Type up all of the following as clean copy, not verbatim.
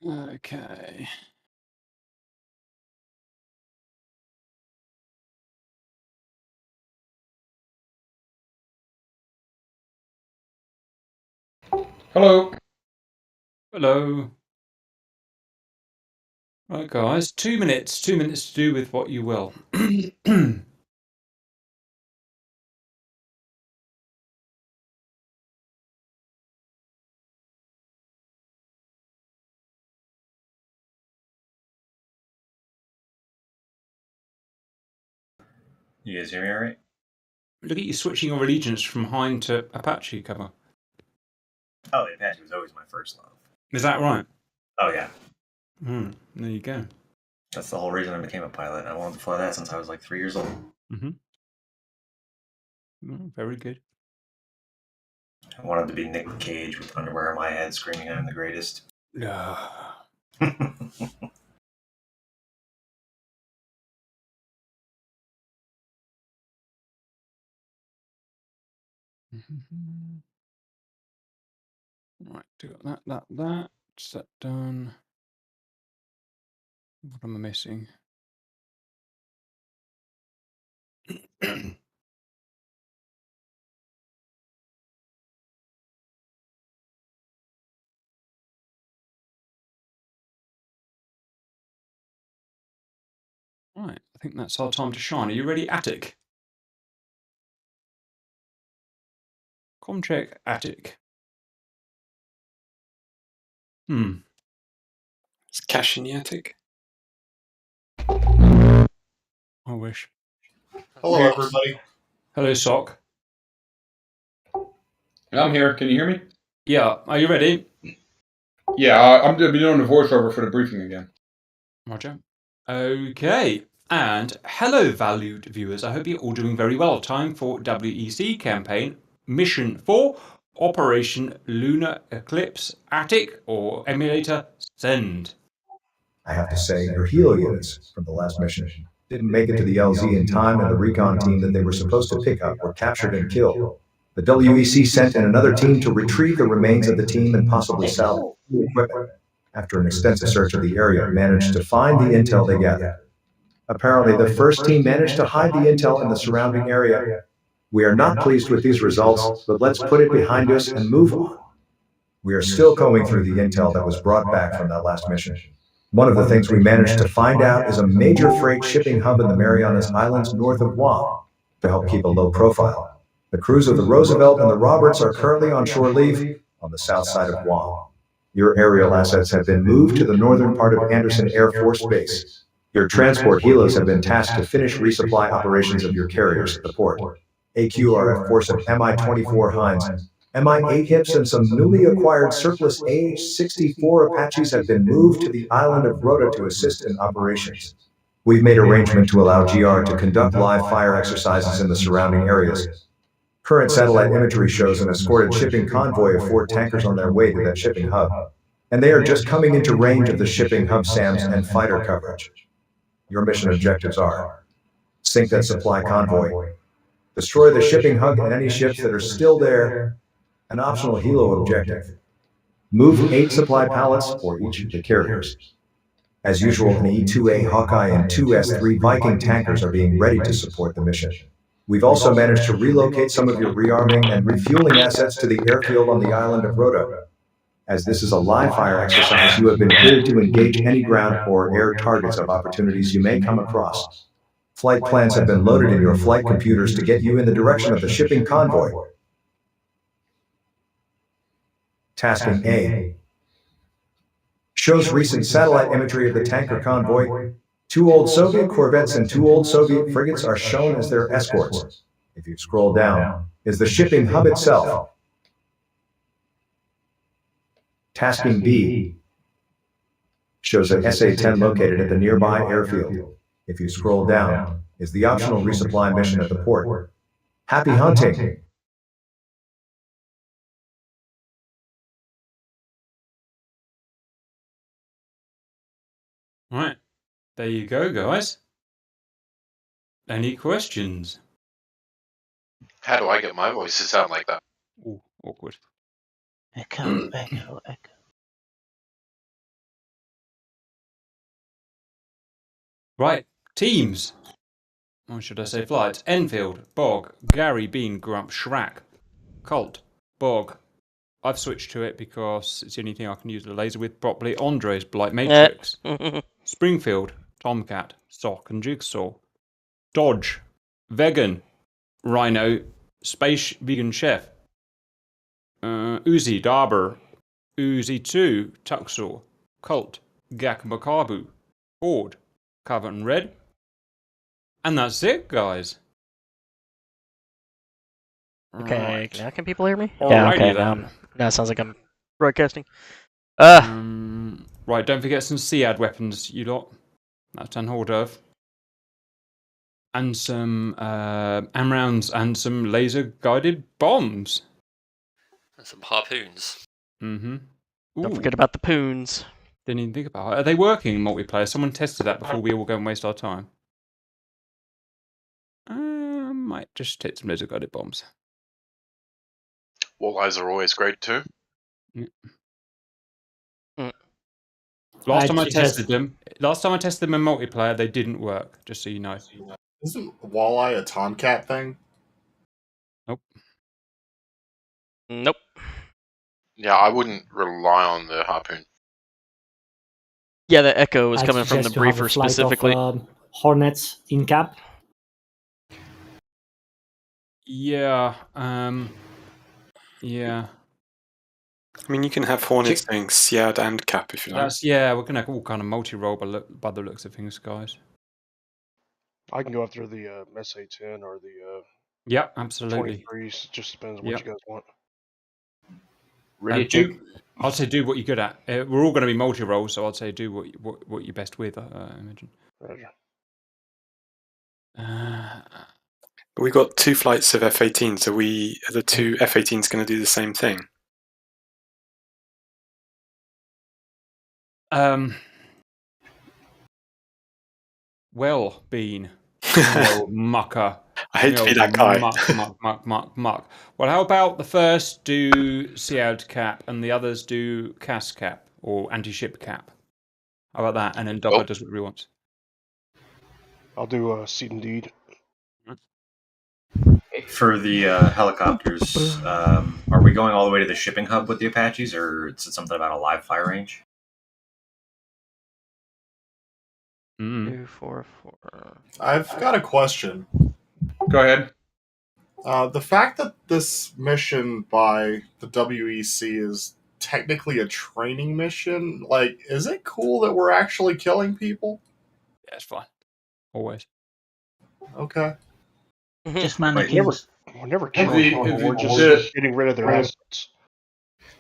Okay. Hello. Hello. Right, guys. 2 minutes. 2 minutes to do with what you will. You guys hear me all right? Look at you switching your allegiance from Hind to Apache cover. Oh, the Apache was always my first love. Is that right? Oh, yeah. There you go. That's the whole reason I became a pilot. I wanted to fly that since I was like 3 years old. Very good. I wanted to be Nick Cage with underwear on my head screaming, I'm the greatest. Right, got that. Set done. What am I missing? Right, I think that's our time to shine. Are you ready, Attic? Comcheck, Attic. Is cash in the attic? I wish. Hello, everybody. Hello, Sock. I'm here. Can you hear me? Yeah, are you ready? Yeah, I'm going to be doing the voiceover for the briefing again. Roger. Okay. And hello, valued viewers. I hope you're all doing very well. Time for WEC campaign mission 4, Operation Lunar Eclipse Attic or Emulator Send. I have to say, your helo units from the last mission didn't make it to the LZ in time, and the recon team that they were supposed to pick up were captured and killed. The WEC sent in another team to retrieve the remains of the team and possibly salvage the equipment. After an extensive search of the area, managed to find the intel they gathered. Apparently, the first team managed to hide the intel in the surrounding area. We are not pleased with these results, but let's put it behind us and move on. We are still combing through the intel that was brought back from that last mission. One of the things we managed to find out is a major freight shipping hub in the Marianas Islands north of Guam. To help keep a low profile, the crews of the Roosevelt and the Roberts are currently on shore leave on the south side of Guam. Your aerial assets have been moved to the northern part of Andersen Air Force Base. Your transport helos have been tasked to finish resupply operations of your carriers at the port. AQRF force of Mi-24 Hinds, Mi-8 Hips, and some newly acquired surplus A-64 Apaches have been moved to the island of Rota to assist in operations. We've made arrangement to allow GR to conduct live fire exercises in the surrounding areas. Current satellite imagery shows an escorted shipping convoy of 4 tankers on their way to that shipping hub, and they are just coming into range of the shipping hub SAMs and fighter coverage. Your mission objectives are: sink that supply convoy, destroy the shipping hub and any ships that are still there. An optional helo objective: move 8 supply pallets for each of the carriers. As usual, an E-2A Hawkeye and 2 S-3 Viking tankers are being ready to support the mission. We've also managed to relocate some of your rearming and refueling assets to the airfield on the island of Rota. As this is a live fire exercise, you have been cleared to engage any ground or air targets of opportunities you may come across. Flight plans have been loaded in your flight computers to get you in the direction of the shipping convoy. Tasking A shows recent satellite imagery of the tanker convoy. 2 old Soviet corvettes and 2 old Soviet frigates are shown as their escorts. If you scroll down, is the shipping hub itself. Tasking B shows an SA-10 located at the nearby airfield. If you scroll down, is the optional resupply mission at the port. Happy hunting! Right. There you go, guys. Any questions? How do I get my voice to sound like that? Ooh, awkward. Echo, echo, echo. Right, teams. Or should I say flights? Enfield, Bog, Gary, Bean, Grump, Shrak, Colt, Bog. I've switched to it because it's the only thing I can use the laser with properly. Andres, Blight Matrix, Springfield, Tomcat, Sock and Jigsaw, Dodge, Vegan, Rhino, Space Vegan Chef, Uzi, Darber, Uzi 2, Tuxor, Colt, Gak Makabu, Ford, Covington Red. And that's it, guys. Okay, Right. now can people hear me? Alrighty Yeah, okay, then. now it sounds like I'm broadcasting. Right, don't forget some SEAD weapons, you lot. That's unheard of. And some AMRAAMs and some laser-guided bombs. And some harpoons. Mm-hmm. Don't forget about the poons. Didn't even think about it. Are they working in multiplayer? Someone tested that before we all go and waste our time. Might just take some laser-guided bombs. Walleyes are always great too. Last time I tested them in multiplayer, they didn't work. Just so you know. Isn't walleye a Tomcat thing? Nope. Yeah, I wouldn't rely on the harpoon. Yeah, the echo is I'd coming from the suggest you have a briefer flight specifically. of, Hornets in cap. Yeah. Yeah. I mean, you can have Hornets doing SEAD and cap if you like. We're gonna all kind of multi-roll by the looks of things, guys. I can go after the SA-10 or the Yep, absolutely. 23s. It just depends on what you guys want. Ready to? I'd say do what you're good at. We're all going to be multi-roll, so I'd say do what you're best with. I imagine. Roger. But we got 2 flights of F-18s. Are the 2 F-18s going to do the same thing? Well, Bean. No, mucker. I hate to be that guy. Muck. Well, how about the first do SEAD cap and the others do CAS cap or anti-ship cap? How about that? And then Dobber does what he wants. I'll do seed indeed. For the helicopters, are we going all the way to the shipping hub with the Apaches, or is it something about a live fire range? 2, 4, 4. I've got a question. Go ahead. The fact that this mission by the WEC is technically a training mission, like, is it cool that we're actually killing people? Yeah, it's fine. Always. Okay. Just We're never killing people. We're just getting rid of their assets.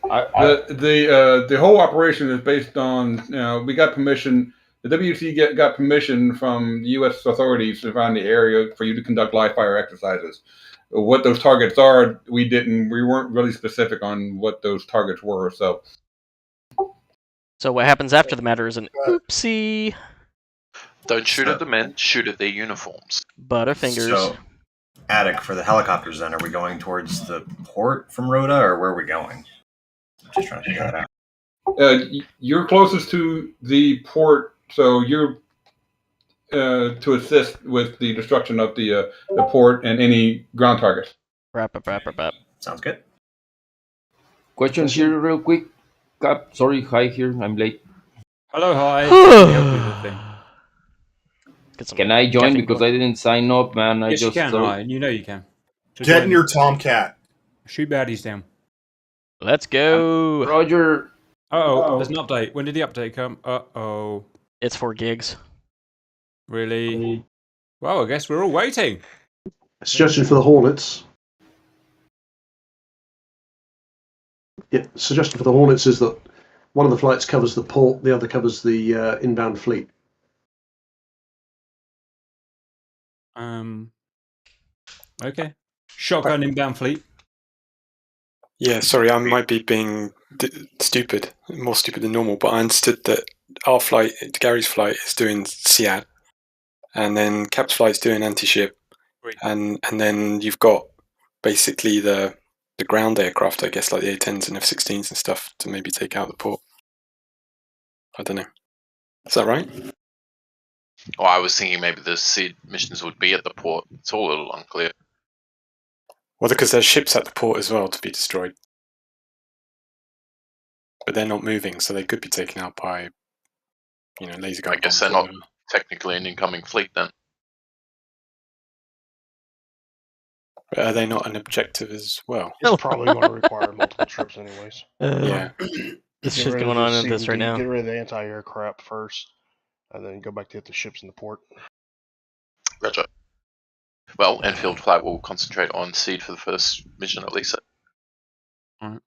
The whole operation is based on, we got permission. The WEC got permission from the U.S. authorities around the area for you to conduct live fire exercises. What those targets are, we weren't really specific on what those targets were. So what happens after the matter is an oopsie. Don't shoot at the men, shoot at their uniforms. Butterfingers. So, Attic, for the helicopters then, are we going towards the port from Rhoda, or where are we going? I'm just trying to figure that out. You're closest to the port, so you're to assist with the destruction of the port and any ground targets. Wrap. Sounds good. Question here, real quick. Cap, sorry, hi here. I'm late. Hello, hi. Can you help me with the thing? Can I join because I didn't sign up, man? Yes, you can, Ryan. You know you can. Get in your Tomcat. Shoot baddies down. Let's go. Roger. There's an update. When did the update come? It's 4 gigs. Really? Well, I guess we're all waiting. Suggestion for the Hornets. Yeah, suggestion for the Hornets is that one of the flights covers the port, the other covers the inbound fleet. Okay. Shotgun inbound fleet. Yeah, sorry, I might be being stupid, more stupid than normal, but I understood that our flight, Gary's flight, is doing SEAD, and then Cap's flight's doing anti-ship, and then you've got basically the ground aircraft, I guess, like the A-10s and F-16s and stuff, to maybe take out the port. I don't know. Is that right? Well, I was thinking maybe the seed missions would be at the port. It's all a little unclear. Well, because there's ships at the port as well to be destroyed. But they're not moving, so they could be taken out by, laser gun I guess bombs they're or not whatever. technically an incoming fleet then. But are they not an objective as well? It's probably going to require multiple trips anyways. Yeah. There's Get shit rid of going the on in this right C&D, now. Get rid of the anti-air crap first, and then go back to hit the ships in the port. Gotcha. Well, Enfield Flight will concentrate on seed for the first mission at least. Alright.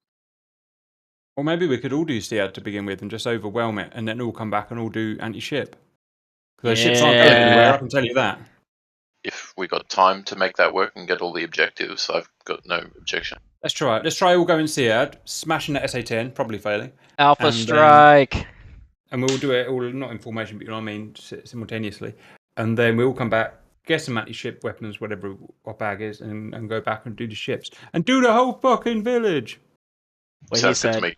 Or maybe we could all do SEAD to begin with and just overwhelm it, and then all come back and all do anti-ship. Because those ships aren't going anywhere, I can tell you that. If we got time to make that work and get all the objectives, I've got no objection. Let's try it. Let's try all going SEAD, smashing that SA-10, probably failing. Alpha strike. And we'll do it all, not in formation, but you know what I mean, simultaneously. And then we'll come back, get some anti-ship weapons, whatever our bag is, and go back and do the ships. And do the whole fucking village. What he said.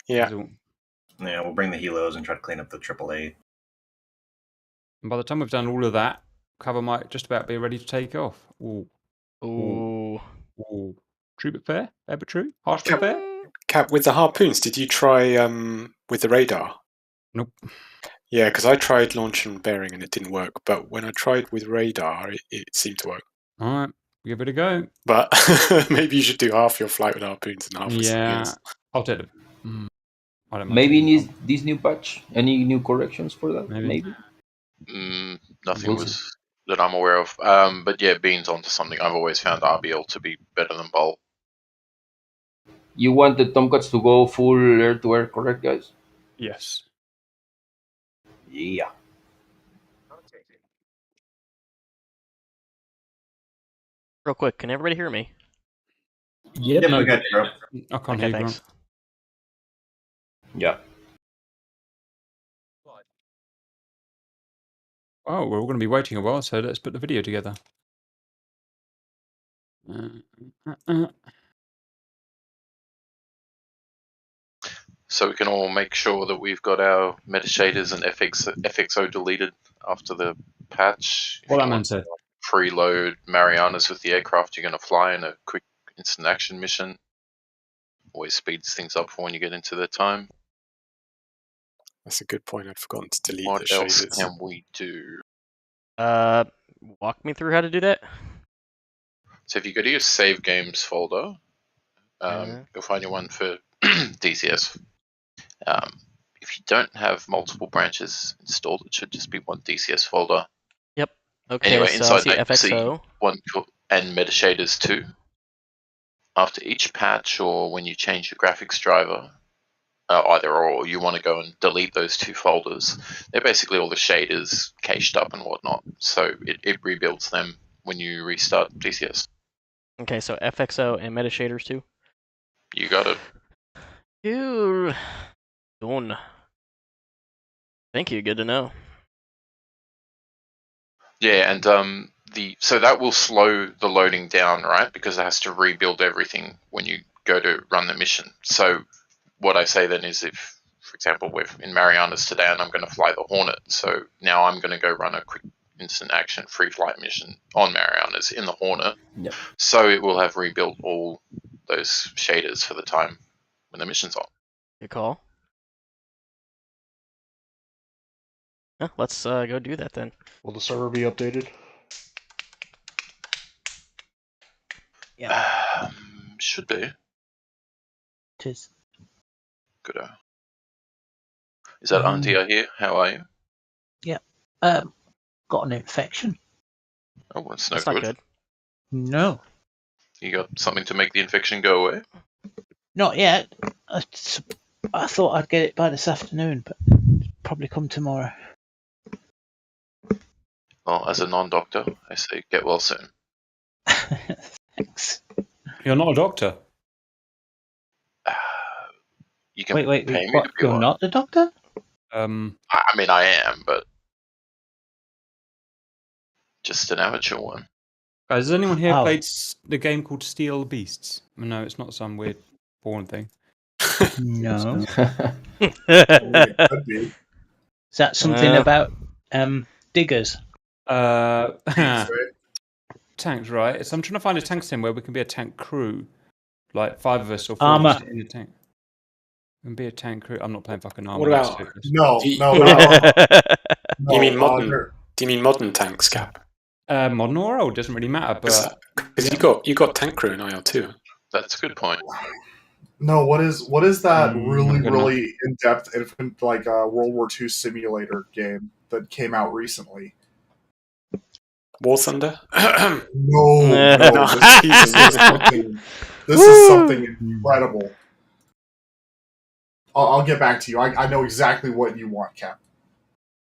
Yeah. Yeah, we'll bring the helos and try to clean up the AAA. And by the time we've done all of that, cover might just about be ready to take off. Ooh. Ooh. Ooh. True but fair? Fair but true? Harsh but fair? Cap, with the harpoons, did you try with the radar? Nope. Yeah, because I tried launch and bearing and it didn't work. But when I tried with radar, it seemed to work. All right, give it a go. But maybe you should do half your flight with harpoons and half with civilians. I'll take them. I don't mind. Maybe in this new patch, any new corrections for that? Maybe. Nothing was that I'm aware of. But yeah, Bean's onto something. I've always found RBL to be better than Bolt. You want the Tomcats to go full air-to-air, correct, guys? Yes. Yeah. Real quick, can everybody hear me? Yep, we got you, bro. I can't hear you, thanks. Yeah. Oh, we're all going to be waiting a while, so let's put the video together. So we can all make sure that we've got our metashaders and FXO deleted after the patch. What that man said. Preload Marianas with the aircraft you're going to fly in a quick instant action mission. Always speeds things up for when you get into the time. That's a good point. I'd forgotten to delete What the else shaders. can we do? Walk me through how to do that. So if you go to your save games folder, you'll find your one for DCS. If you don't have multiple branches installed, it should just be one DCS folder. Yep. Okay, Anyway, so I inside see that, you see FXO. one and metashaders too. After each patch or when you change your graphics driver, either or, you want to go and delete those two folders. They're basically all the shaders cached up and whatnot, so it rebuilds them when you restart DCS. Okay, so FXO and metashaders too. You got it. Ew. Done. Thank you. Good to know. Yeah, and so that will slow the loading down, right? Because it has to rebuild everything when you go to run the mission. So what I say then is if, for example, we're in Marianas today and I'm going to fly the Hornet, so now I'm going to go run a quick instant action free flight mission on Marianas in the Hornet. Yep. So it will have rebuilt all those shaders for the time when the mission's on. Good call. Yeah, let's go do that then. Will the server be updated? Yeah. Should be. Tis. Good. Is that Auntie I hear? How are you? Yeah. Got an infection. Oh, that's no That's good. not good. No. You got something to make the infection go away? Not yet. I thought I'd get it by this afternoon, but probably come tomorrow. Well, as a non-doctor, I say get well soon. Thanks. You're not a doctor. You can Wait, pay me what? to be You're one. not the doctor? I mean, I am, but just an amateur one. Guys, has anyone here Oh. played the game called Steel Beasts? No, it's not some weird porn thing. No. It could be. Is that something about diggers. Tanks, right? So I'm trying to find a tank sim where we can be a tank crew, like 5 of us or 4 Armour. of us in a tank. We can be a tank crew. I'm not playing fucking armor. What about? No. Do you mean modern? Do you mean modern tanks, Cap? Modern or old doesn't really matter, but because you got tank crew in IL2. That's a good point. No, what is that really not good in depth like World War II simulator game that came out recently? War Thunder? No. This is something incredible. I'll get back to you. I know exactly what you want, Cap.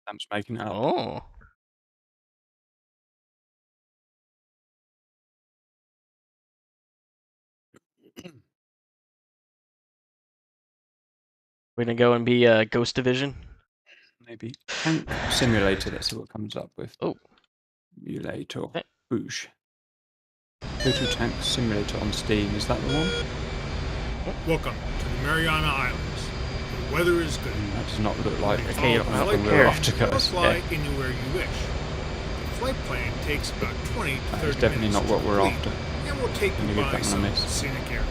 I'm just making it up. Oh. We're gonna go and be Ghost Division. Maybe tank simulator. Let's see what comes up with. Oh, simulator. Boosh. Total Tank Simulator on Steam. Is that the one? Welcome to the Mariana Islands. The weather is good. That does not look like the Follow the flight flight we're off to plan go. or fly anywhere you wish. The flight plan takes about 20 to 30 That is definitely minutes not what to we're complete, after. and we'll take I'm you gonna give by that one a some miss. scenic areas.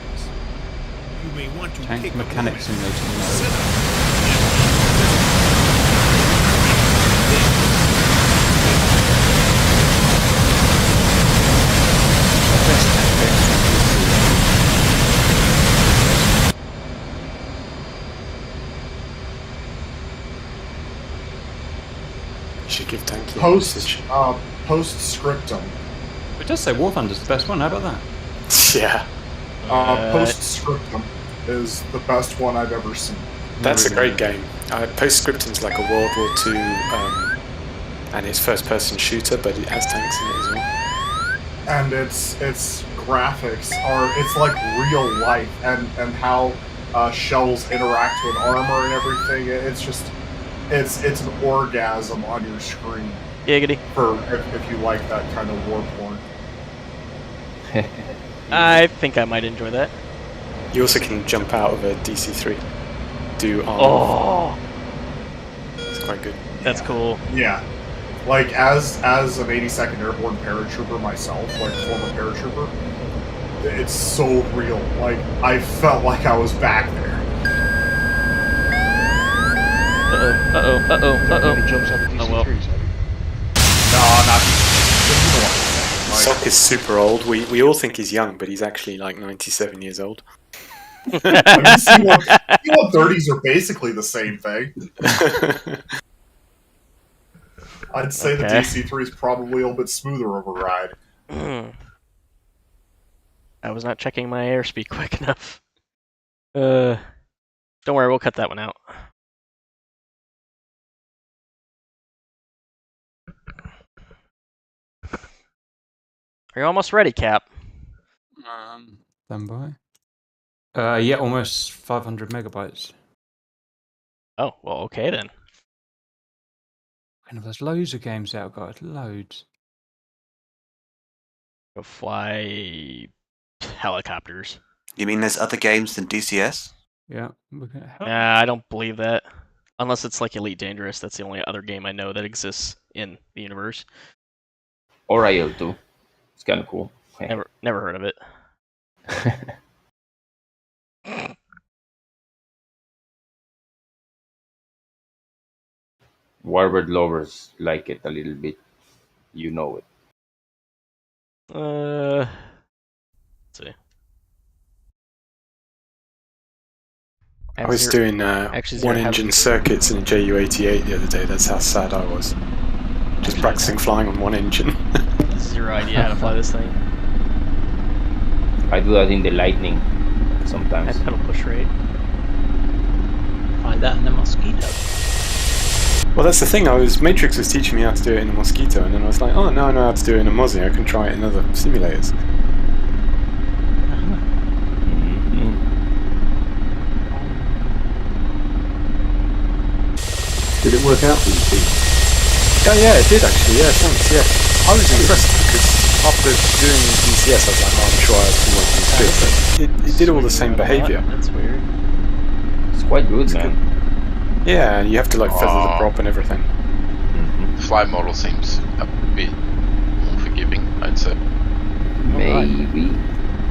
You may want to Tank take Mechanic a moment Simulator. to No. set up. Should give tank a message. Postscriptum. It does say War Thunder's the best one. How about that? Yeah. Postscriptum is the best one I've ever seen. That's a great game. Postscriptum's like a World War II, and it's first-person shooter, but it has tanks in it as well. And its graphics it's like real life, and how shells interact with armor and everything. It's just it's an orgasm on your screen. Giggity. For if you like that kind of war porn. I think I might enjoy that. You also can jump out of a DC-3. Do armor. Oh, it's quite good. That's cool. Yeah. Like, as an 82nd Airborne paratrooper myself, like former paratrooper, it's so real. Like, I felt like I was back there. Uh-oh. He jumps out of DC-3s, well. No, not. Sock is super old. We all think he's young, but he's actually like 97 years old. I mean, C-130s are basically the same thing. I'd say the DC-3 is probably a little bit smoother of a ride. I was not checking my airspeed quick enough. Don't worry, we'll cut that one out. Are you almost ready, Cap? Stand by. Yeah, almost 500 megabytes. Oh, well, okay then. And there's loads of games out, guys. Loads. Go fly helicopters. You mean there's other games than DCS? Yeah. I don't believe that. Unless it's like Elite Dangerous. That's the only other game I know that exists in the universe. Or IL2. It's kind of cool. Never heard of it. Warbird lovers like it a little bit. You know it. Let's see. I was doing one-engine circuits in a Ju-88 the other day. That's how sad I was. Just practicing flying on one engine. Zero idea how to fly this thing. I do that in the Lightning sometimes. I pedal push rate. Find that in the Mosquito. Well, that's the thing. Matrix was teaching me how to do it in a Mosquito, and then I was like, oh, now I know how to do it in a Mozzie. I can try it in other simulators. Did it work out for you, Pete? Yeah, it did actually. Yeah, thanks. Yeah, I was impressed because after doing DCS, I was like, oh, I'm sure I won't use it, but it did all the same behavior. That's weird. It's quite good, man. Yeah, you have to like feather the prop and everything. fly model seems a bit more forgiving, I'd say. Maybe.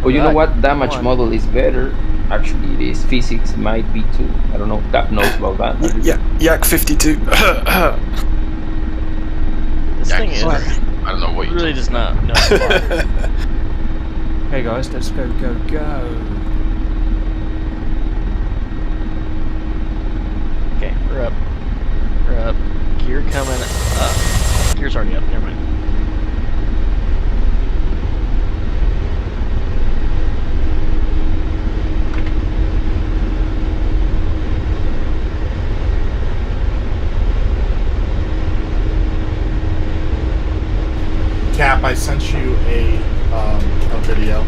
Oh, you know what? Damage model is better. Actually, it is. Physics might be too. I don't know. Cap knows about that. Yeah, Yak 52. This thing is. I don't know what you really does not know. Okay, guys, let's go. Okay, we're up. Gear coming up. Gear's already up. Never mind. Cap, I sent you a video.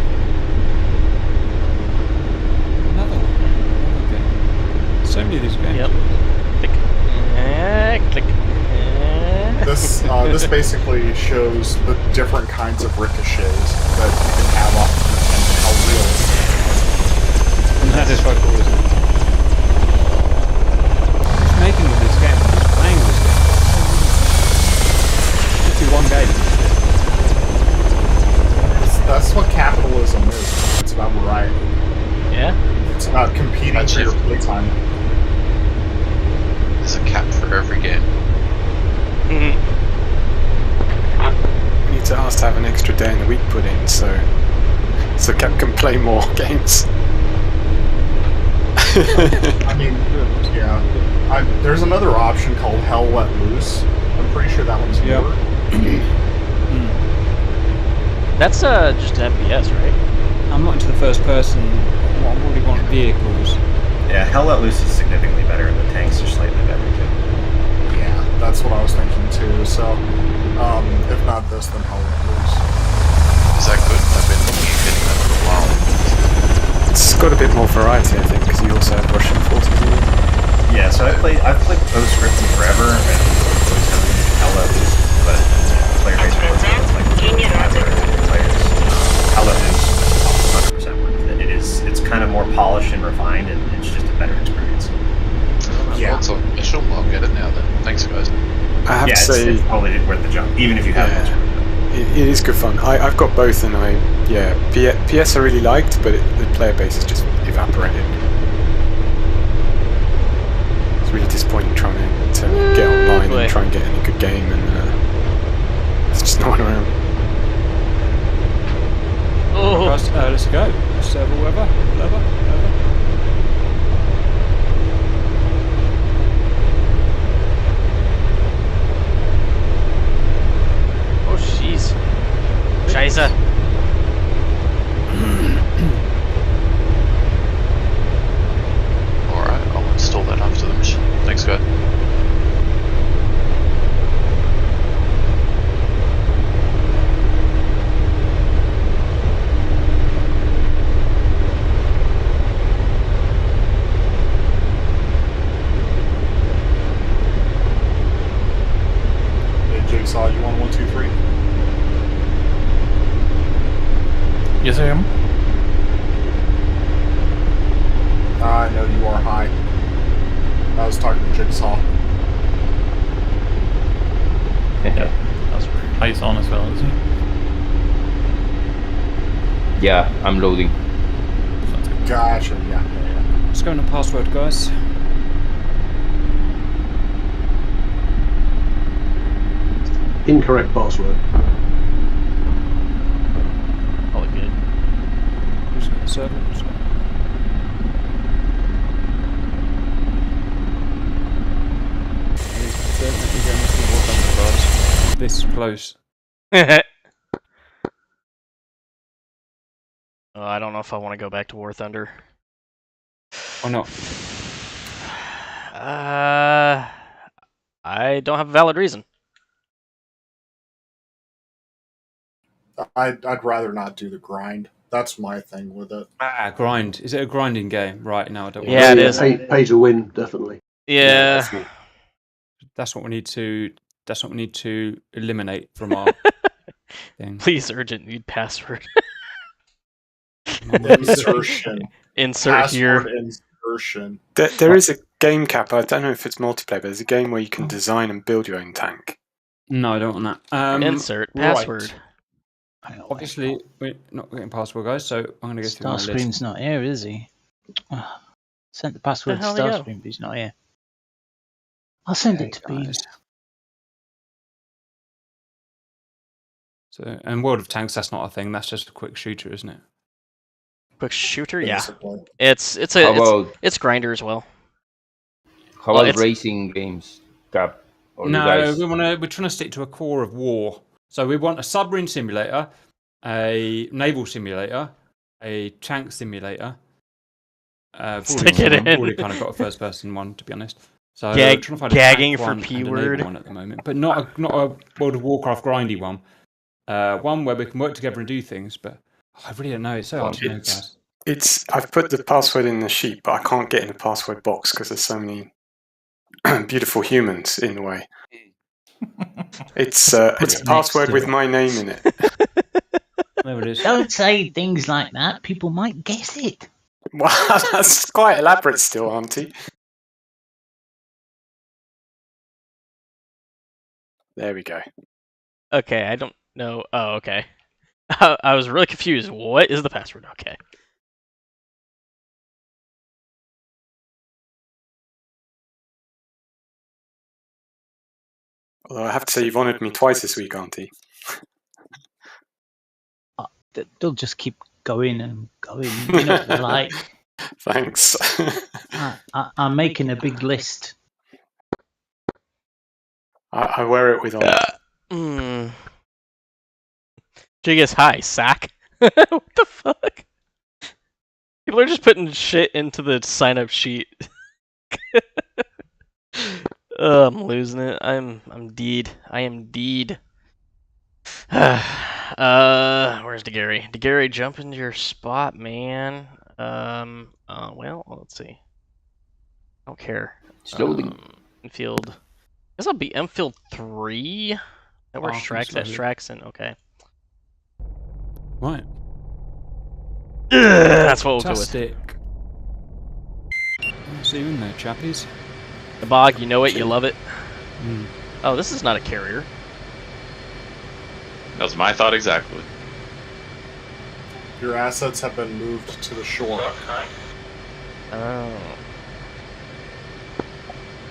Another one. Okay. So many of these games. Yep. Click. This basically shows the different kinds of ricochets that you can have off and how realistic. That is quite cool, isn't it? Who's making all these games? Who's playing this game? Just do one game. That's what capitalism is. It's about variety. Yeah? It's about competing for your playtime. There's a cap for every game. We need to ask to have an extra day in the week put in, so Cap can play more games. I mean, yeah. There's another option called Hell Let Loose. I'm pretty sure that one's newer. That's just an FPS, right? I'm not into the first person. I really want vehicles. Yeah, Hell Let Loose is significantly better, and the tanks are slightly better too. Yeah, that's what I was thinking too. So, if not this, then Hell Let Loose. Is that good? I've been looking at getting that for a while. It's got a bit more variety, I think, because you also have Russian forces in it. Yeah, so I've played Postscript forever, and always have Hell Let Loose, but player base was like 500 players. Hell Let Loose, 100% worth it. It's kind of more polished and refined, and it's just a better experience. Yeah. It's official. I'll get it now then. Thanks, guys. I have to say, it's totally worth the jump, even if you have it is good fun. I've got both, and PS I really liked, but the player base has just evaporated. It's really disappointing trying to get online and try and get any good game, and there's just no one around. Let's go. Server whoever. Oh, jeez. Scheiße. Alright, I'll install that after the mission. Thanks, guys. Jigsaw, you want 1, 2, 3? Yes, I am. I know you are high. I was talking to Jigsaw. Yeah, that's weird. High's on as well, is he? Yeah, I'm loading. Gotcha, yeah. Let's go on the password, guys. Incorrect password. All good. Who's got the server? This close. Oh, I don't know if I want to go back to War Thunder. Or not? I don't have a valid reason. I'd rather not do the grind. That's my thing with it. Grind. Is it a grinding game? Right, no, I don't want Yeah, to. it is. Pay to win, definitely. Yeah. That's what we need to eliminate from our thing. Please, urgent need password. Insertion. Insert Password here. Insertion. There is a game, Cap. I don't know if it's multiplayer, but there's a game where you can design and build your own tank. No, I don't want that. Insert right. password. Obviously, we're not getting password, guys, so I'm going to go through my list. Starscream's not here, is he? Oh, sent the password to hell did he go? Starscream, but he's not here. I'll send it to Bean. So, and World of Tanks, that's not a thing. That's just a quick shooter, isn't it? Quick shooter, yeah. Basically. It's grinder as well. How about racing games, Cap? Or you No, guys? we're trying to stick to a core of war. So we want a submarine simulator, a naval simulator, a tank simulator. Stick it in. I've already kind of got a first-person one, to be honest. So Gag- we're trying to find a gagging tank for one P and a word. naval one at the moment, but not a World of Warcraft grindy one. One where we can work together and do things, but I really don't know. It's so hard to know, guys. I've put the password in the sheet, but I can't get in the password box because there's so many beautiful humans in the way. It's a password with my name in it. There it is. Don't say things like that. People might guess it. Well, that's quite elaborate still, Auntie. There we go. Okay, I don't know. Oh, okay. I was really confused. What is the password? Okay. Although I have to say, you've honoured me twice this week, Auntie. They'll just keep going and going. You know what they're like. Thanks. I'm making a big list. I wear it with honour. Jig is high, sack. What the fuck? People are just putting shit into the sign-up sheet. I'm losing it. I'm deed. I am deed. Where's DeGary? DeGary, jump into your spot, man. Well, let's see. I don't care. Slowly. Infield. I guess I'll be Enfield 3. That where Straxon. Okay. Right. That's what we'll go with. Fantastic. See you in there, chappies. The bog, you know it, you love it. Oh, this is not a carrier. That was my thought exactly. Your assets have been moved to the shore. Oh.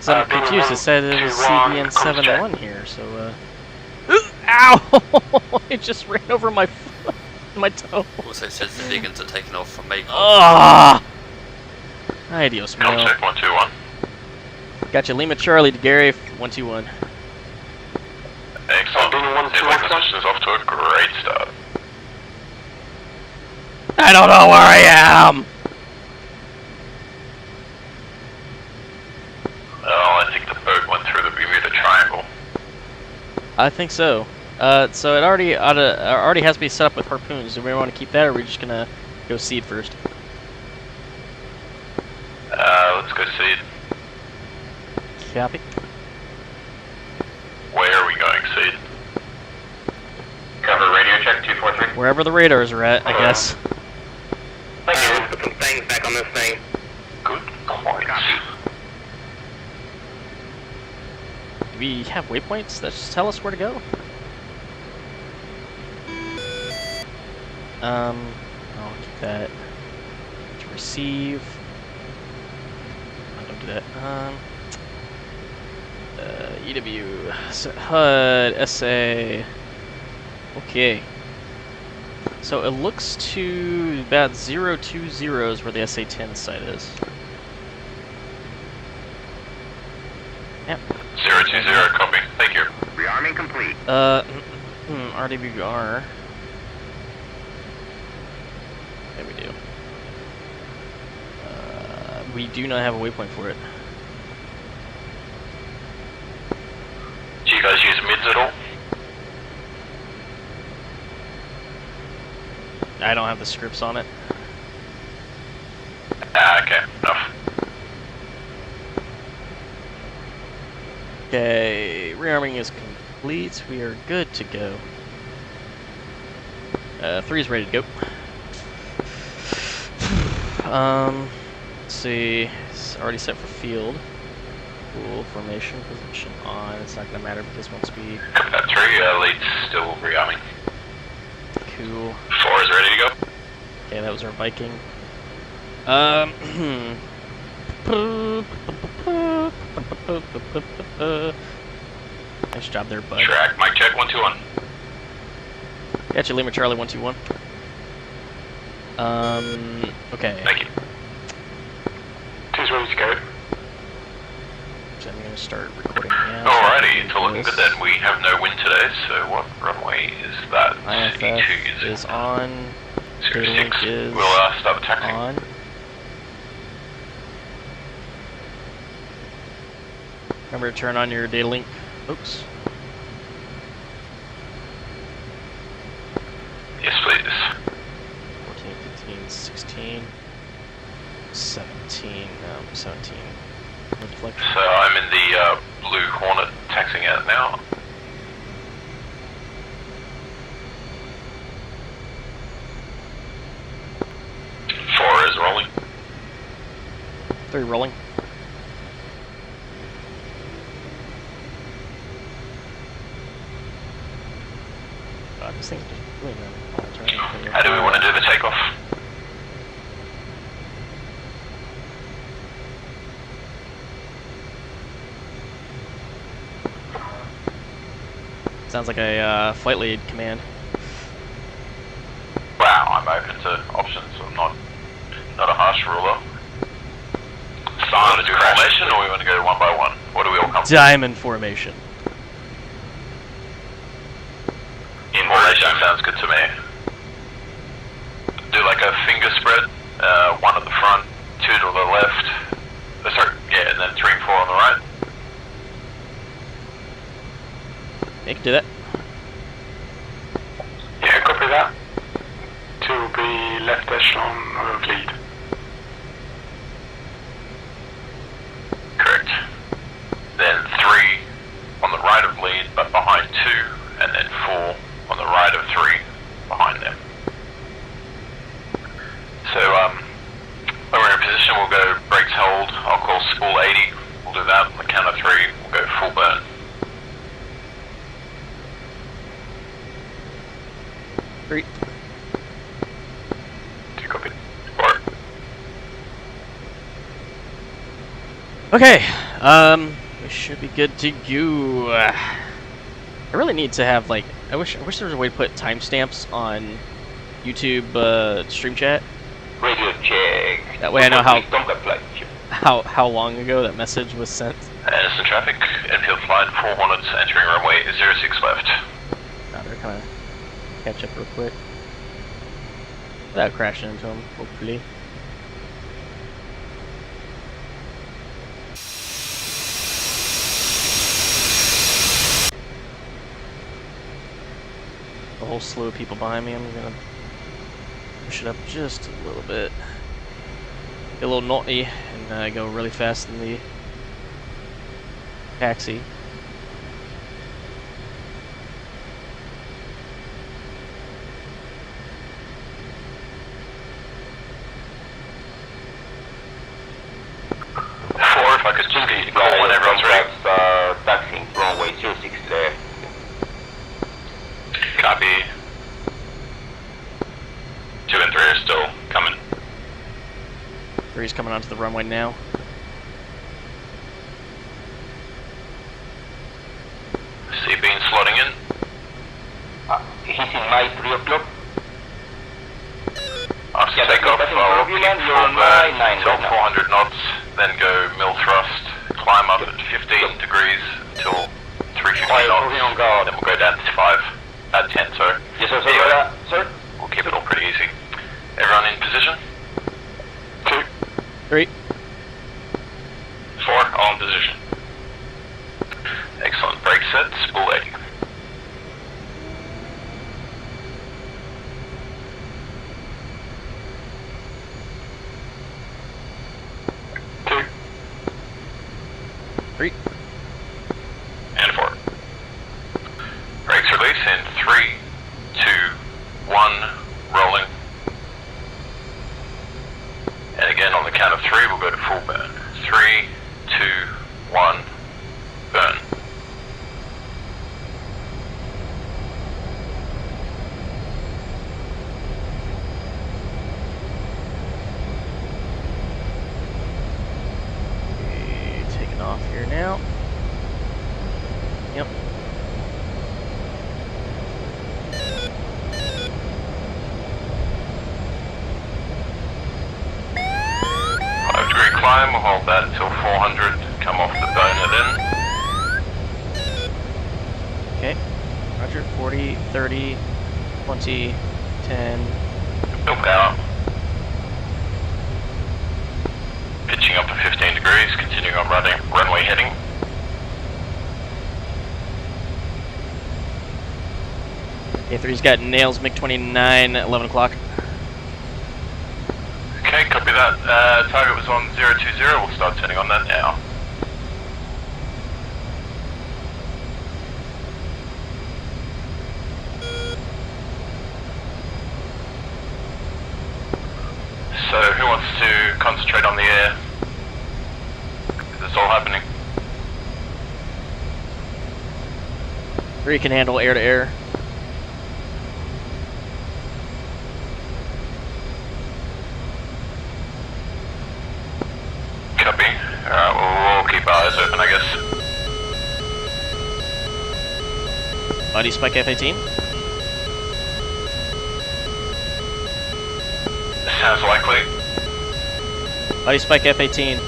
So I'm confused. It said it was CBN 7-1 here, so Ow! It just ran over my foot, my toe. Also says the vegans are taking off from Macon. Ah! Hi, Dios mío. Check 121. Gotcha, Lima Charlie to Gary 121. Excellent. This is off to a great start. I don't know where I am! Oh, I think the boat went through the Bermuda Triangle. I think so. So it already has to be set up with harpoons. Do we want to keep that, or are we just gonna go seed first? Let's go seed. Copy. Where are we going, seed? Cover radio check 243. Wherever the radars are at, I guess. Thank you. Put some things back on this thing. Good points. Do we have waypoints that just tell us where to go? I'll keep that. To receive. Don't do that. EW, HUD, SA. Okay. So it looks to about 020 is where the SA-10 site is. Yep. 020, copy. Thank you. Rearming complete. RWR. Yeah, we do. We do not have a waypoint for it. Do you guys use mids at all? I don't have the scripts on it. Okay, enough. Okay, rearming is complete. We are good to go. 3 is ready to go. Let's see. It's already set for field. Cool. Formation position on. It's not gonna matter because one speed. That 3, lead's still rearming. Cool. 4 is ready to go. Okay, that was our Viking. Nice job there, bud. Track, mic check, 121. Gotcha, Lima Charlie 121. Okay. Thank you. 2's ready to go. So I'm gonna start recording now. Alrighty, it's all looking good then. We have no wind today, so what runway is that? IFF is on. 06, is we'll start the taxi. on. Remember to turn on your data link. Oops. Yes, please. 14, 15, 16, 17, 17. Deflection. So I'm in the Blue Hornet taxing out now. Four is rolling. 3 rolling. God, this thing just really How do we want to do the takeoff? Sounds like a flight lead command. Wow, I'm open to options. I'm not a harsh ruler. So I want to do formation, or we want to go one by one? What do we all come? Diamond formation. Formation sounds good to me. Do like a finger spread, 1 at the front, 2 to the left. Sorry, yeah, and then 3 and 4 on the right. You can do that. Yeah, copy that. 2 will be left echelon of lead. Correct. Then 3 on the right of lead, but behind 2, and then 4 on the right of 3 behind them. So, when we're in position, we'll go brakes hold. I'll call spool 80. We'll do that. On the count of 3, we'll go full burn. 3. 2 copy. 4. Okay, we should be good to go. I really need to have like I wish there was a way to put timestamps on YouTube stream chat. Radio check. That way I know how long ago that message was sent. Anderson traffic, Enfield flight, 4 Hornets entering runway 06 left. Now they're kind of catch up real quick without crashing into them, hopefully. A whole slew of people behind me. I'm gonna push it up just a little bit, get a little naughty, and go really fast in the taxi. If I could just get call when everyone's ready. Taxing runway 06 left. Copy. 2 and 3 are still coming. 3's coming onto the runway now. C being slotting in. He's in my 3 o'clock. After takeoff, I'll keep full burn until 400 knots, then go mill thrust, climb up at 15 degrees until 350 knots, then we'll go down to 5, at 10, sorry. Yes, sir, anyway, sir. we'll keep it all pretty easy. Everyone in position? 2. 3. 4, all in position. Excellent, brake set, spool 80. And 4. Brakes release in 3, 2, 1, rolling. And again on the count of 3, we'll go to full burn. 3, 2, 1. now. Yep. Climb, we'll hold that until 400, come off the donut in. Okay. Roger, 40, 30, 20, 10. Still power. Pitching up to 15 degrees, continuing on runway heading. A3's got nails, MiG-29, 11 o'clock. Okay, copy that. Target was on 020, we'll start turning on that now. So, who wants to concentrate on the air? Is this all happening? 3 can handle air-to-air. Copy. Alright, we'll keep our eyes open, I guess. Buddy Spike F-18. Sounds likely. Buddy Spike F-18.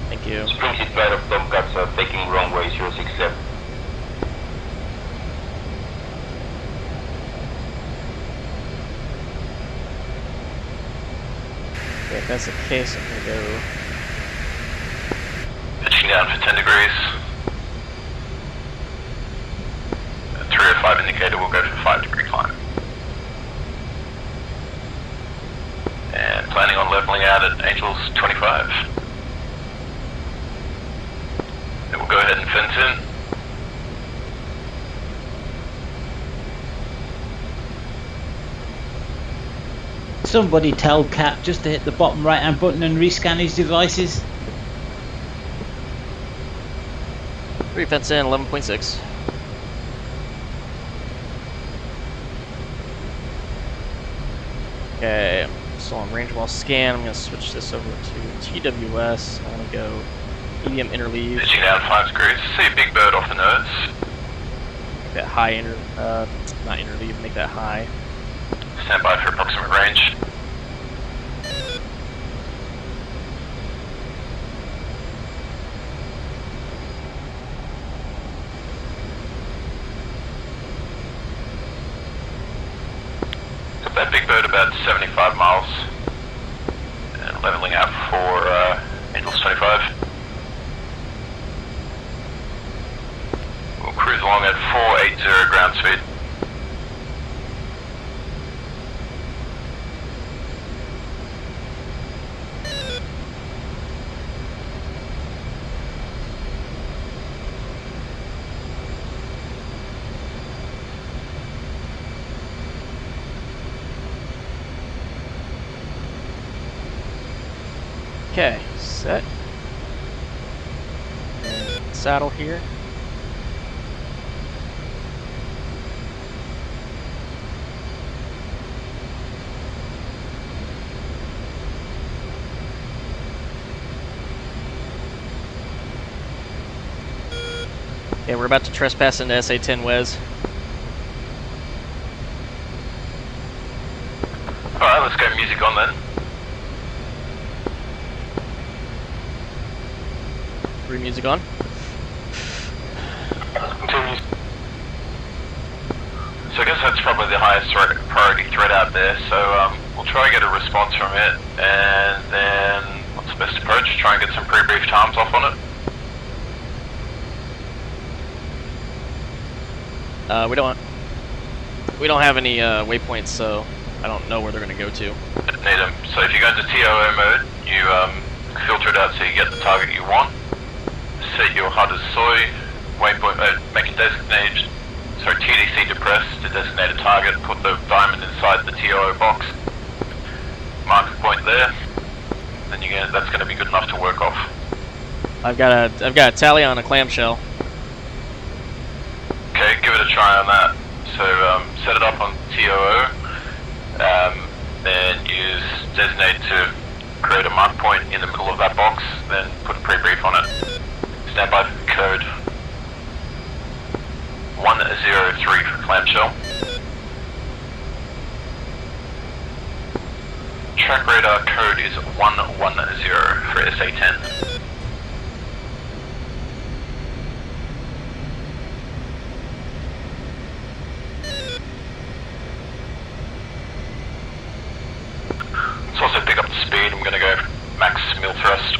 Thank you. Spring is right of Tomcats are taking runway 06 left. Okay, if that's the case, I'm gonna go. Pitching down for 10 degrees. 305 indicator, we'll go for 5-degree climb. And planning on leveling out at Angels 25. Then we'll go ahead and fence in. Somebody tell Cap just to hit the bottom right hand button and rescan his devices. 3 fence in, 11.6. Okay, still on range wall scan. I'm going to switch this over to TWS. I'm going to go medium interleave. Pitching down 5 degrees. See a big bird off the nose. Make that high not interleave, make that high. Stand by for approximate range. Got that big bird about 75 miles. And leveling out for Angels 25. We'll cruise along at 480 ground speed. Okay, set. And saddle here. Okay, we're about to trespass into SA-10 Wes. Alright, let's go music on then. 3 music on. So I guess that's probably the highest priority threat out there, so we'll try and get a response from it, and then what's the best approach? Try and get some pre-brief times off on it? We don't have any waypoints, so I don't know where they're going to go to. Need them. So if you go into TOO mode, you filter it out so you get the target you want. Set your HUD as soy, waypoint, make a designated, TDC depressed to designate a target, put the diamond inside the TOO box, mark a point there, then that's going to be good enough to work off. I've got a tally on a clamshell. Okay, give it a try on that. So set it up on TOO, then use designate to create a mark point in the middle of that box, then put a pre-brief on it. Stand by for code 103 for clamshell. Track radar code is 110 for SA-10. Let's also pick up the speed. I'm going to go max mill thrust.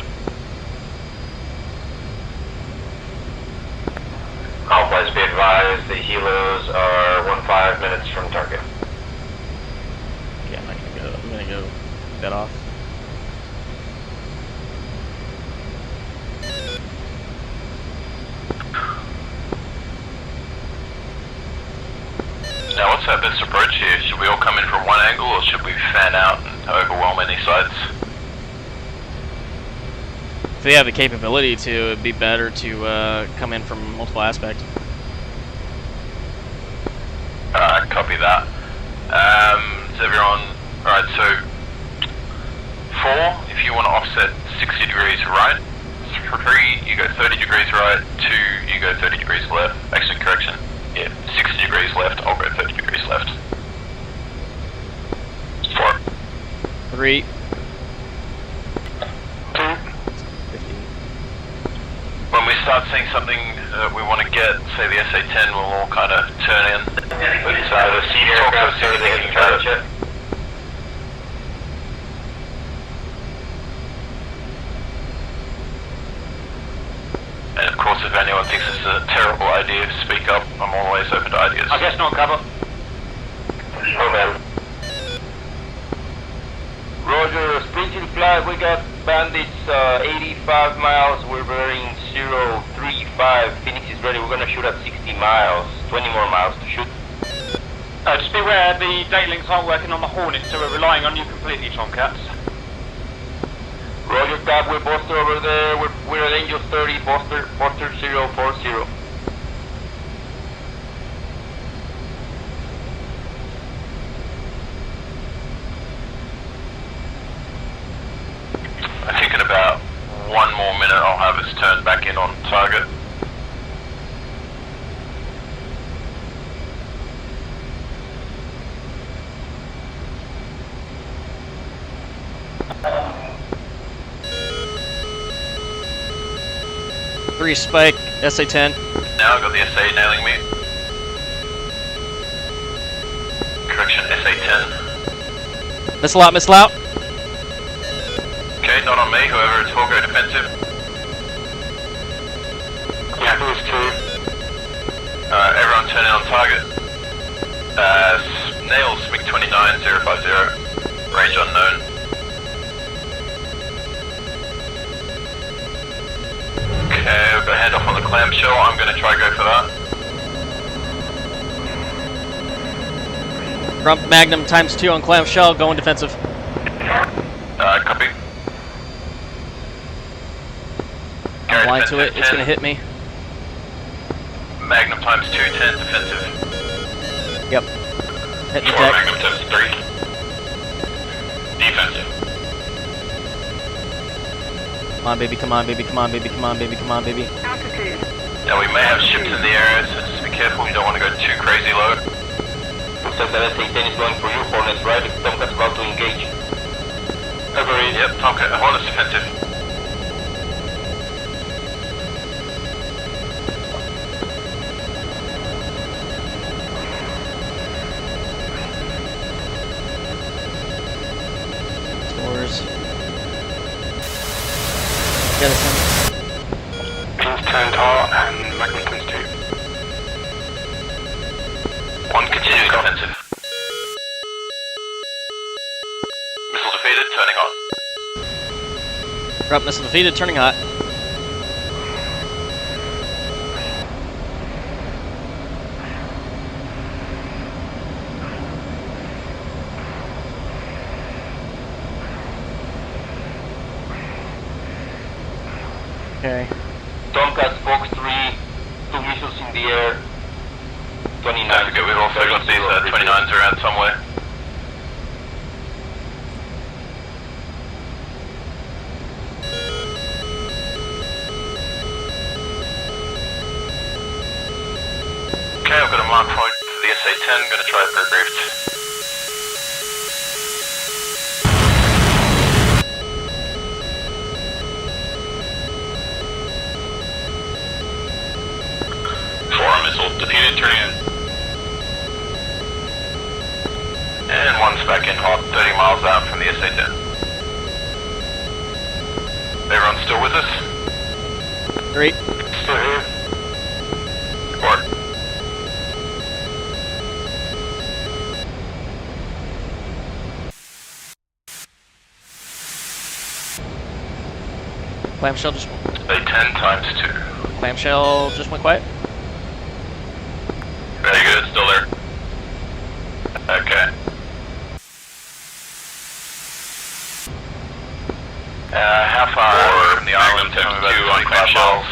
All flights be advised, the helos are 15 minutes from target. Yeah, I'm gonna go that off. Now, what's our best approach here? Should we all come in from one angle, or should we fan out and overwhelm any sides? If they have the capability to, it'd be better to come in from multiple aspects. Copy that. Is everyone... Alright, so 4, if you want to offset 60 degrees right. 3, you go 30 degrees right. 2, you go 30 degrees left. Actually, correction. Yeah, 60 degrees left, I'll go 30 degrees left. 4. 3. 2. When we start seeing something that we want to get, say the SA-10 will all kind of turn in. But the senior aircraft, everything about it. And of course, if anyone thinks it's a terrible idea, speak up. I'm always open to ideas. I guess not cover. Over. Roger, Springfield flight, we got bandits 85 miles, we're bearing 035, Phoenix is ready, we're gonna shoot at 60 miles, 20 more miles to shoot. Just beware, the data links aren't working on the Hornet, so we're relying on you completely, Tomcats. Roger, Cap, we're Buster over there, we're at Angel 30, Buster 040. I think in about 1 more minute I'll have us turned back in on target. Three spike, SA-10. Now I've got the SA nailing me. Correction, SA-10. Missile out, missile out. Okay, not on me, whoever it's for, go defensive. Yeah, who's 2? Everyone turn in on target. Nails, MiG-29, 050, range unknown. Okay, we've got a handoff on the clamshell, I'm going to try go for that. Rump Magnum ×2 on clamshell, going defensive. Copy. I'm blind to it, it's gonna hit me. Magnum ×2, 10, defensive. Yep. Hit the 4 deck. Magnum ×3. Defensive. Come on, baby, come on, baby, come on, baby, come on, baby, come on, baby. Now we may have ships in the area, so just be careful, you don't want to go too crazy low. Looks like the SA-10 is going for you, Hornets, right? If Tomcat's about to engage. Agreed, yep, Tomcat, Hornet's defensive. Stores. Got it. Pins turned hot and Magnum ×2. 1 continuing defensive. Missile defeated, turning hot. Rump missile defeated, turning hot. Okay. Tomcat, Fox 3, 2 missiles in the air. 29. Don't forget, we've also got these 29s around somewhere. SA-10, gonna try for a drift. Missile defeated, turning in. And one's back in hot, 30 miles out from the SA-10. Everyone still with us? Great. Still here. Report. Clamshell just... SA-10 times 2. Clamshell just went quiet. Very good, still there. Okay. How far from the island? 2 on clamshells.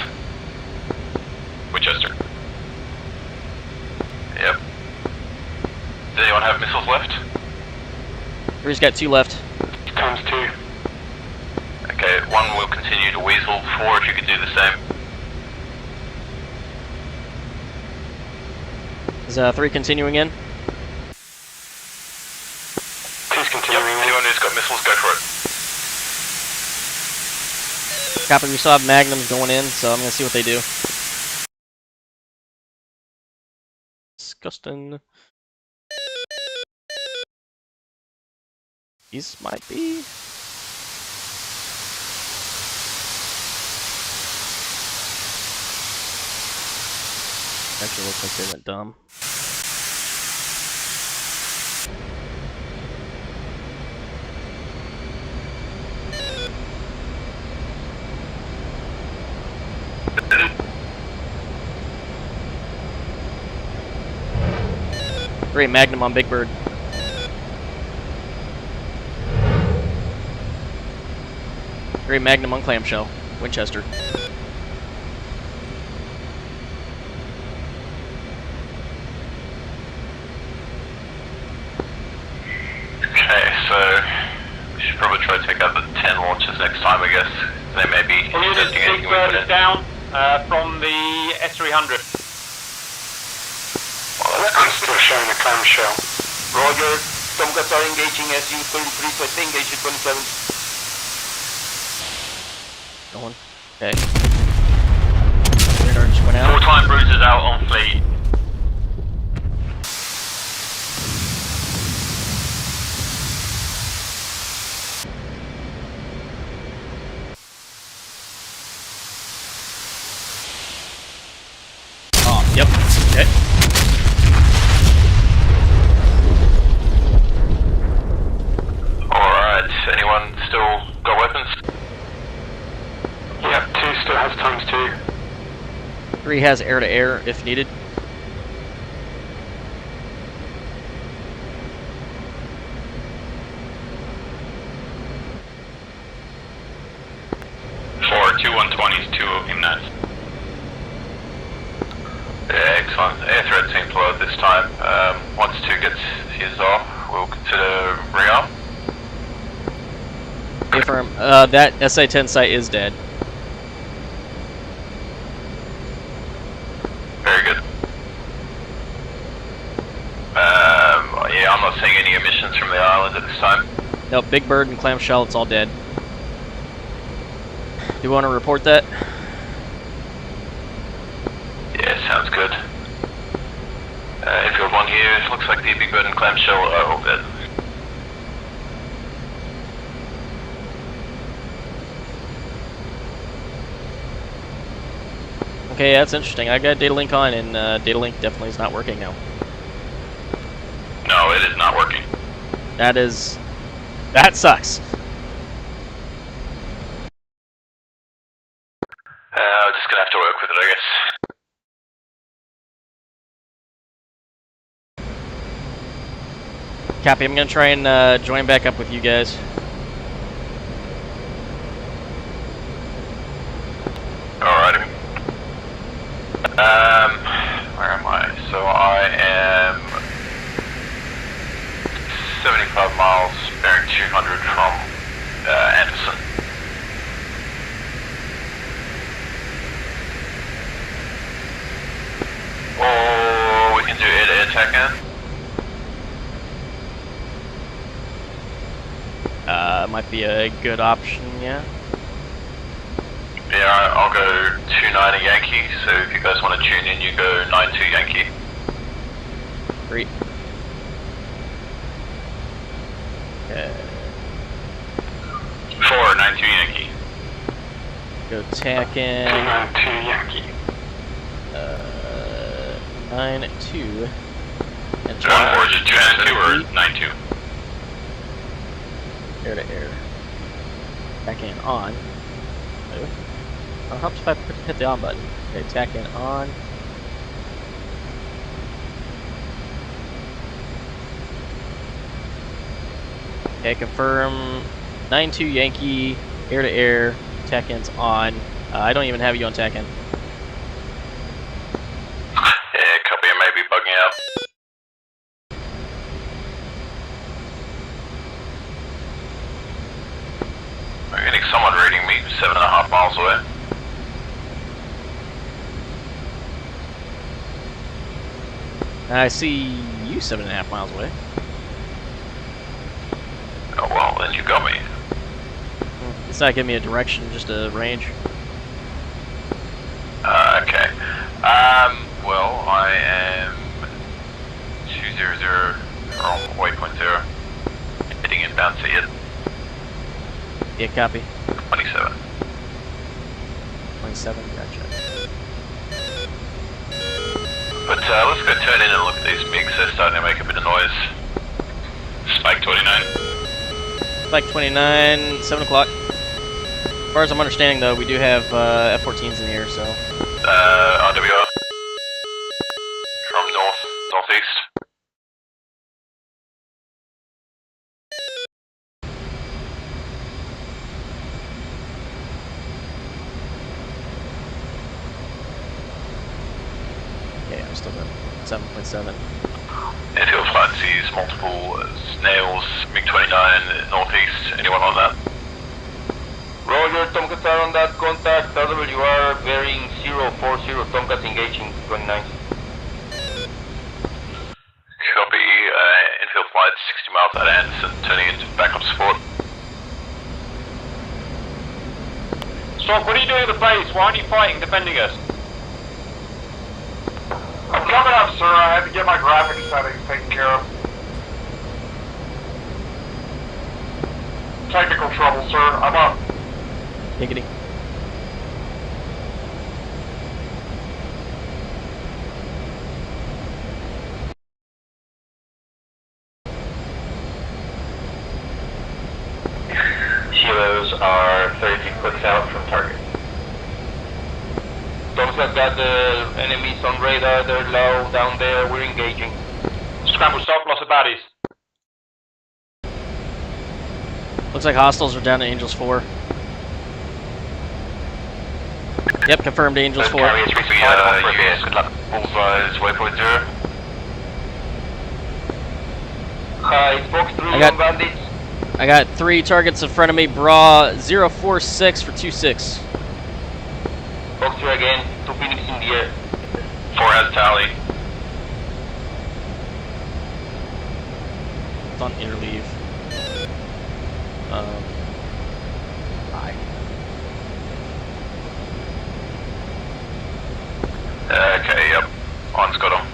Winchester. Yep. Does anyone have missiles left? 3's got 2 left. Times 2. Okay, 1 will continue to weasel. 4 if you could do the same. Is 3 continuing in? 2's continuing. Yep. Anyone who's got missiles, go for it. Copy, we still have Magnums going in, so I'm gonna see what they do. Disgusting. These might be. Actually looks like they went dumb. Great Magnum on Big Bird. Great Magnum on Clamshell. Winchester. Okay, so we should probably try to take out the 10 launches next time, I guess. They may be testing anything we put in. Down from the S300. I'm still showing a clamshell. Roger. Tomcats are engaging SU-33, so I think SU-27. Going. Okay. Radar just went out. 4-time bruisers out on fleet. Oh, yep. Okay. Alright, anyone still got weapons? Yep, 2 still has times 2. 3 has air-to-air if needed. For 2 120s, 2 M9s. Yeah, excellent. Air threat seems low at this time. Once 2 gets fused off, we'll consider rearm. Affirm. That SA-10 site is dead. Very good. Yeah, I'm not seeing any emissions from the island at this time. Nope, Big Bird and Clamshell, it's all dead. Do you want to report that? Yeah, sounds good. Infield 1 here, looks like the Big Bird and Clamshell are all dead. Okay, that's interesting. I got data link on, and data link definitely is not working now. No, it is not working. That sucks. Just gonna have to work with it, I guess. Copy, I'm gonna try and join back up with you guys. Alrighty. Where am I? So I am 75 miles, bearing 200 from Anderson. Or we can do air-to-air tack in? Might be a good option, yeah. Yeah, I'll go 290 Yankee, so if you guys want to tune in, you go 92 Yankee. Great. Okay. 492 Yankee. Go tack in. 292 Yankee. 9-2. And Or just 292 or 92? Air to air. Tack in on. Move. What helps if I hit the on button? Okay, tack in on. Okay, confirm 9-2 Yankee, air to air, tack in's on. I don't even have you on tack in. Yeah, copy, I may be bugging out. I'm getting someone reading me 7.5 miles away. I see you 7.5 miles away. Oh well, then you got me. It's not giving me a direction, just a range. Okay. Well, I am 200 from waypoint 0. Heading inbound to it. Yeah, copy. 27. 27, gotcha. But let's go turn in and look at these MiGs. They're starting to make a bit of noise. Spike 29. Spike 29, 7 o'clock. As far as I'm understanding, though, we do have F-14s in the air, so. RWR. From northeast. Okay, I'm still at 7.7. Airfield flight sees multiple snails, MiG-29 northeast. Anyone on that? Roger, Tomcats are on that contact. RWR bearing 040, Tomcats engaging 29. Copy, infield flight 60 miles at Anderson, turning into backup support. Stock, what are you doing at the base? Why aren't you fighting, defending us? I'm coming up, sir. I had to get my graphics settings taken care of. Technical trouble, sir. I'm up. Giggity. Heroes are 30 clicks out from target. Tomcats got the enemies on radar. They're low down there. We're engaging. Scramble stop, loss of baddies. Looks like hostiles are down to Angels 4. Yep, confirmed Angels 4. US good luck. Bullseyes, waypoint 0. Hi, it's Box 3 I got- on bandits. I got 3 targets in front of me. Bra 046 for 26. Box 3 again. 2 Phoenix in the air. 4 has tally. It's on interleave. Bye. Okay, yep. On's got him.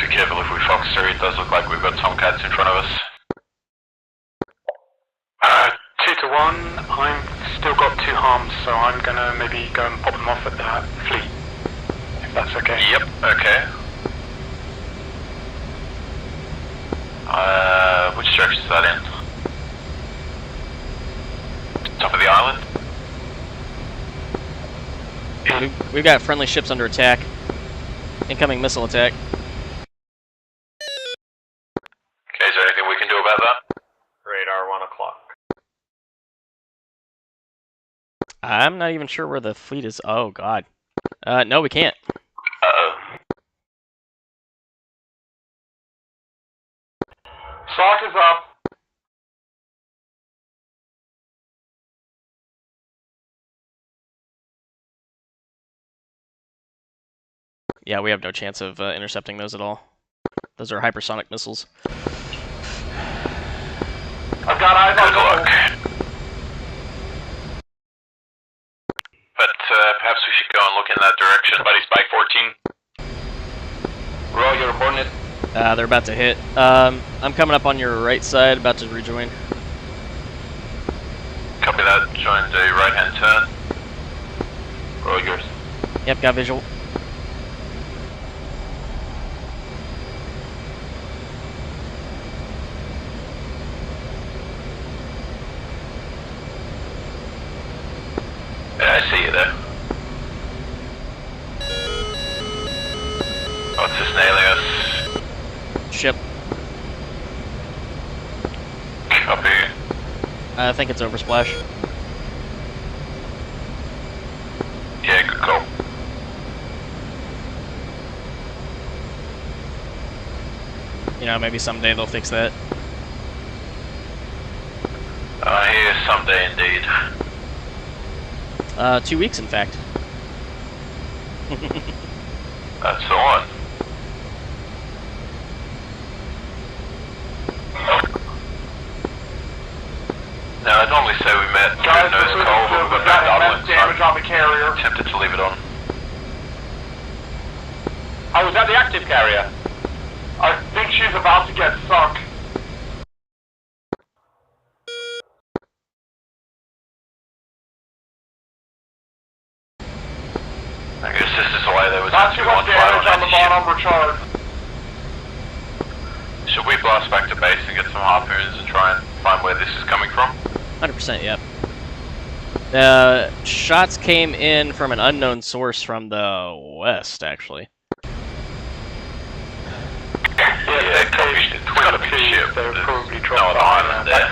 Be careful if we fox through. It does look like we've got Tomcats in front of us. 2 to 1. I'm still got 2 harms, so I'm gonna maybe go and pop them off at that fleet. If that's okay. Yep, okay. Which direction is that in? Top of the island? We've got friendly ships under attack. Incoming missile attack. Okay, is there anything we can do about that? Radar 1 o'clock. I'm not even sure where the fleet is. Oh, God. No, we can't. Sock is up. Yeah, we have no chance of intercepting those at all. Those are hypersonic missiles. I've got eyes on luck. But perhaps we should go and look in that direction. Buddy, Spike 14. Roger, Hornet. They're about to hit. I'm coming up on your right side, about to rejoin. Copy that. Join the right-hand turn. Rogers. Yep, got visual. Yeah, I see you there. What's this nailing us? Ship. Copy. I think it's oversplash. Yeah, good call. You know, maybe someday they'll fix that. Here someday indeed. 2 weeks, in fact. That's the one. Now, I'd normally say we met Guys, through Nose Cove, but we've got no immense damage on the carrier. Tempted to leave it on. Oh, was that the active carrier? I think she's about to get sunk. I guess this is why there was Not too much damage on the bottom recharge. Should we blast back to base and get some harpoons and try and find where this is coming from? 100%, yep. Shots came in from an unknown source from the west, actually. Yeah, copy. It's gotta be a ship. They're probably No other island there.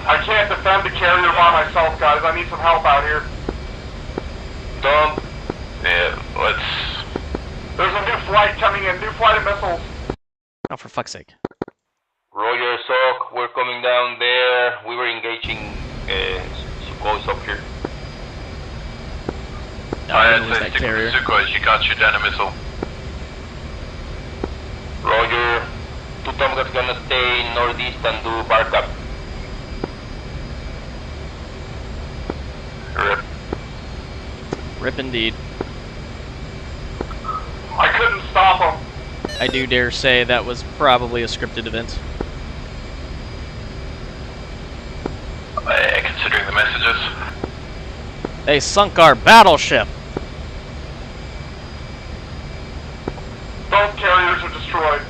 I can't defend the carrier by myself, guys. I need some help out here. Dump. Yeah, let's... There's a new flight coming in. New flight of missiles. Oh, for fuck's sake. Roger, Sock, we're coming down there. We were engaging Sukhois up here. I'd say stick with the Sukhois. You can't shoot down a missile. Roger. Two Tomcats gonna stay northeast and do backup. Rip. Rip indeed. I couldn't stop them. I do dare say that was probably a scripted event. Considering the messages. They sunk our battleship! Both carriers are destroyed.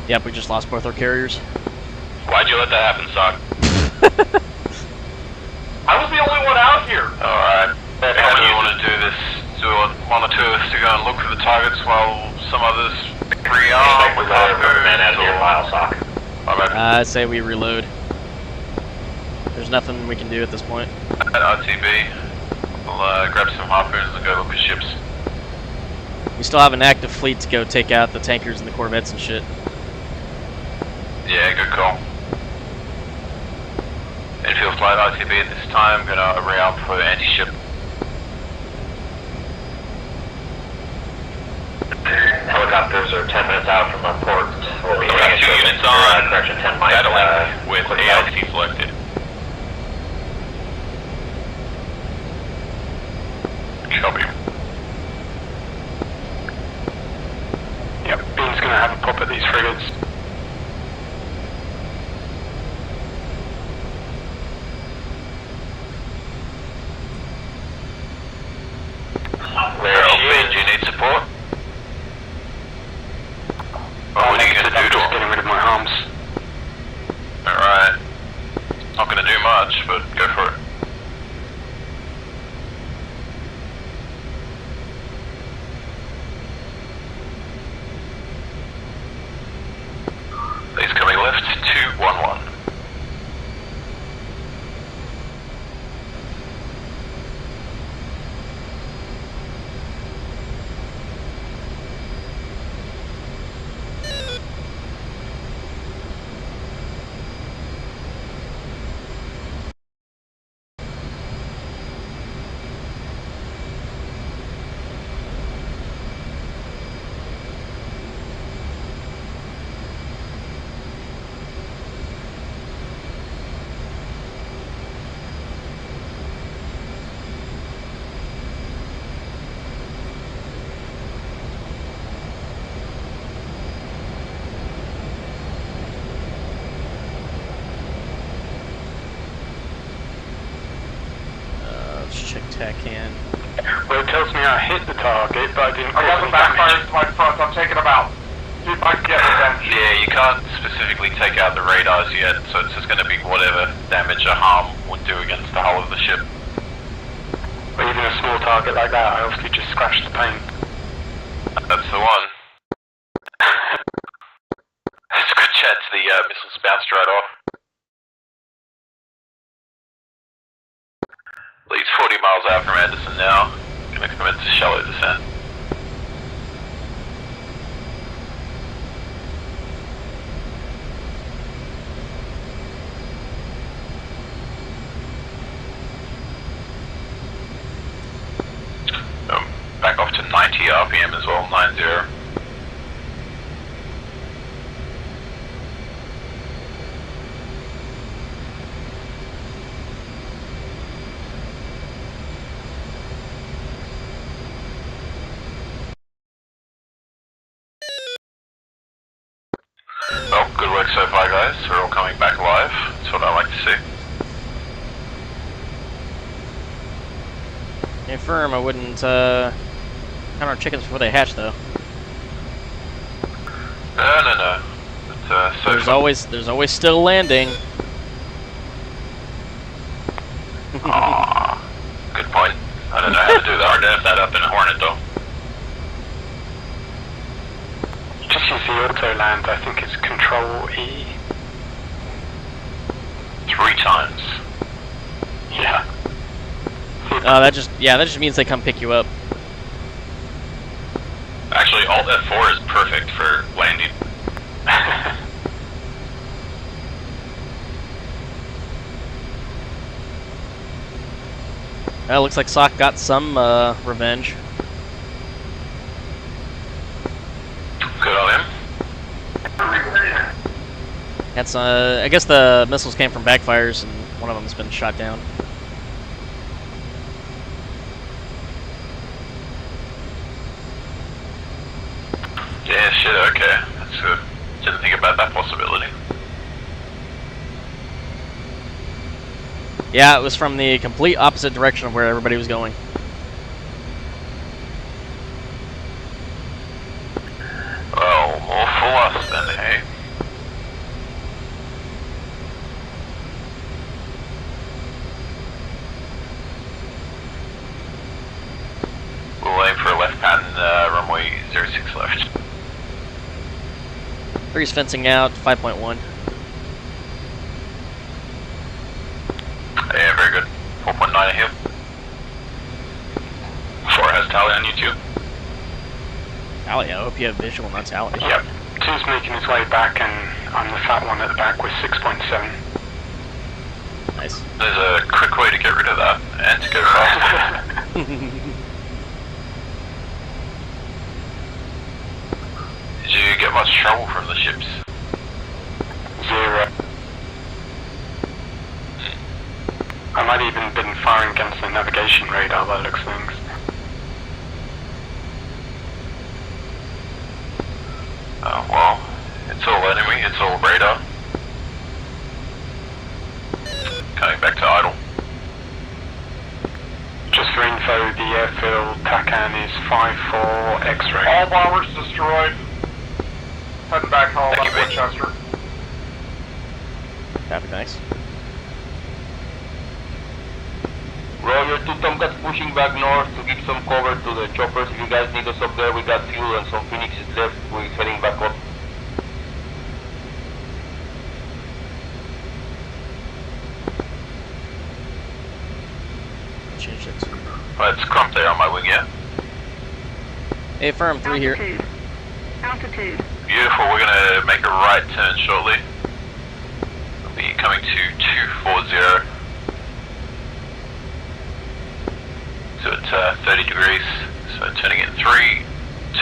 Yep, we just lost both our carriers. Why'd you let that happen, Sock? I was the only one out here. Alright. How do you want to do this? Do you want one or two of us to go and look for the targets while some others rearm with harpoons? I say we reload. There's nothing we can do at this point. At RTB, we'll grab some harpoons and go look at ships. We still have an active fleet to go take out the tankers and the corvettes and shit. Yeah, good call. Infield flight RTB at this time, gonna rearm for anti-ship. Helicopters are 10 minutes out from our port. We'll be got 2 units on, correction 10 miles. battling with A-18C selected. Copy. Yep, Bean's gonna have a pop at these frigates. Bean, do you need support? What are you gonna do to Just getting rid of my harms. attack can. Well, it tells me I hit the target, but I didn't. I got the backfires to my front. I'm taking them out. See if I can get revenge. Yeah, you can't specifically take out the radars yet, so it's just going to be whatever damage or harm would do against the hull of the ship. But even a small target like that, I obviously just scratched the paint. That's the one. That's a good chance the missiles bounced right off. Leads 40 miles out from Anderson now. Gonna commence a shallow descent. Back off to 90 RPM as well, 90. Well, good work so far, guys. We're all coming back alive. That's what I like to see. Hey, firm, I wouldn't count our chickens before they hatch, though. No. But, so there's always still landing. Aww, good point. I don't know how to do that. Hard to have that up in a Hornet, though. Just use the auto land. I think it's Control E. 3 times. Yeah. That just means they come pick you up. Actually, Alt F4 is perfect for landing. Looks like Sock got some revenge. Good on him. That's I guess the missiles came from backfires, and one of them has been shot down. Yeah, shit, okay. That's good. Didn't think about that possibility. Yeah, it was from the complete opposite direction of where everybody was going. Well, more for us then, hey? We'll aim for a left pattern, runway 06 left. 3's fencing out, 5.1. Yeah, very good. 4.9 here. 4 has tally on you too. Tally, I hope you have visual, not tally. Yep. 2's making his way back, and I'm the fat one at the back with 6.7. Nice. There's a quick way to get rid of that, and to go faster. Did you get much trouble from the ships? 0. I might even been firing against the navigation radar by the looks of things. Oh, well, it's all enemy, it's all radar. Coming back to idle. Just for info, the airfield TACAN is 5-4 X-ray. All bombers destroyed. Heading back home Thank on you, Winchester. Copy, thanks. Roger, 2 Tomcats pushing back north to give some cover to the choppers. If you guys need us up there, we got fuel and some Phoenixes left. We're heading back up. Change it to... Well, it's crump there on my wing, yeah? Hey, firm, 3 here. Altitude. Beautiful, we're going to make a right turn shortly. We'll be coming to 240. So it's 30 degrees, so turning in 3, 2,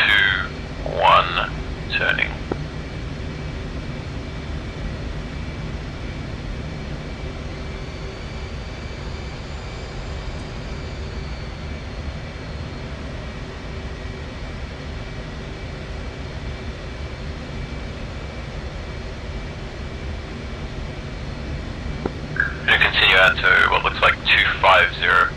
1, turning. Going to continue out to what looks like 250.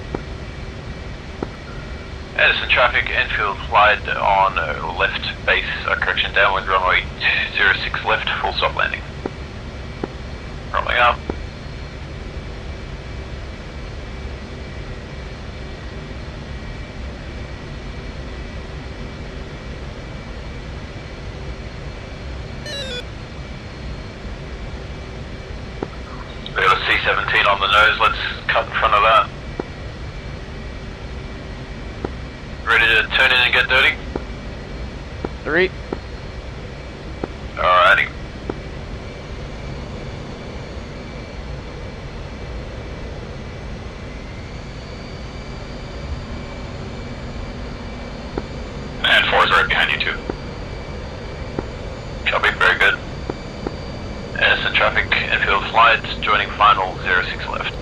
Edison traffic, Enfield flight on left base, correction, downwind runway 06 left, full stop landing. Rolling up. We got a C-17 on the nose, let's cut in front of that. Ready to turn in and get dirty? 3. Alrighty. And 4 is right behind you too. Copy, very good. Edison traffic, Enfield flight, joining final 06 left.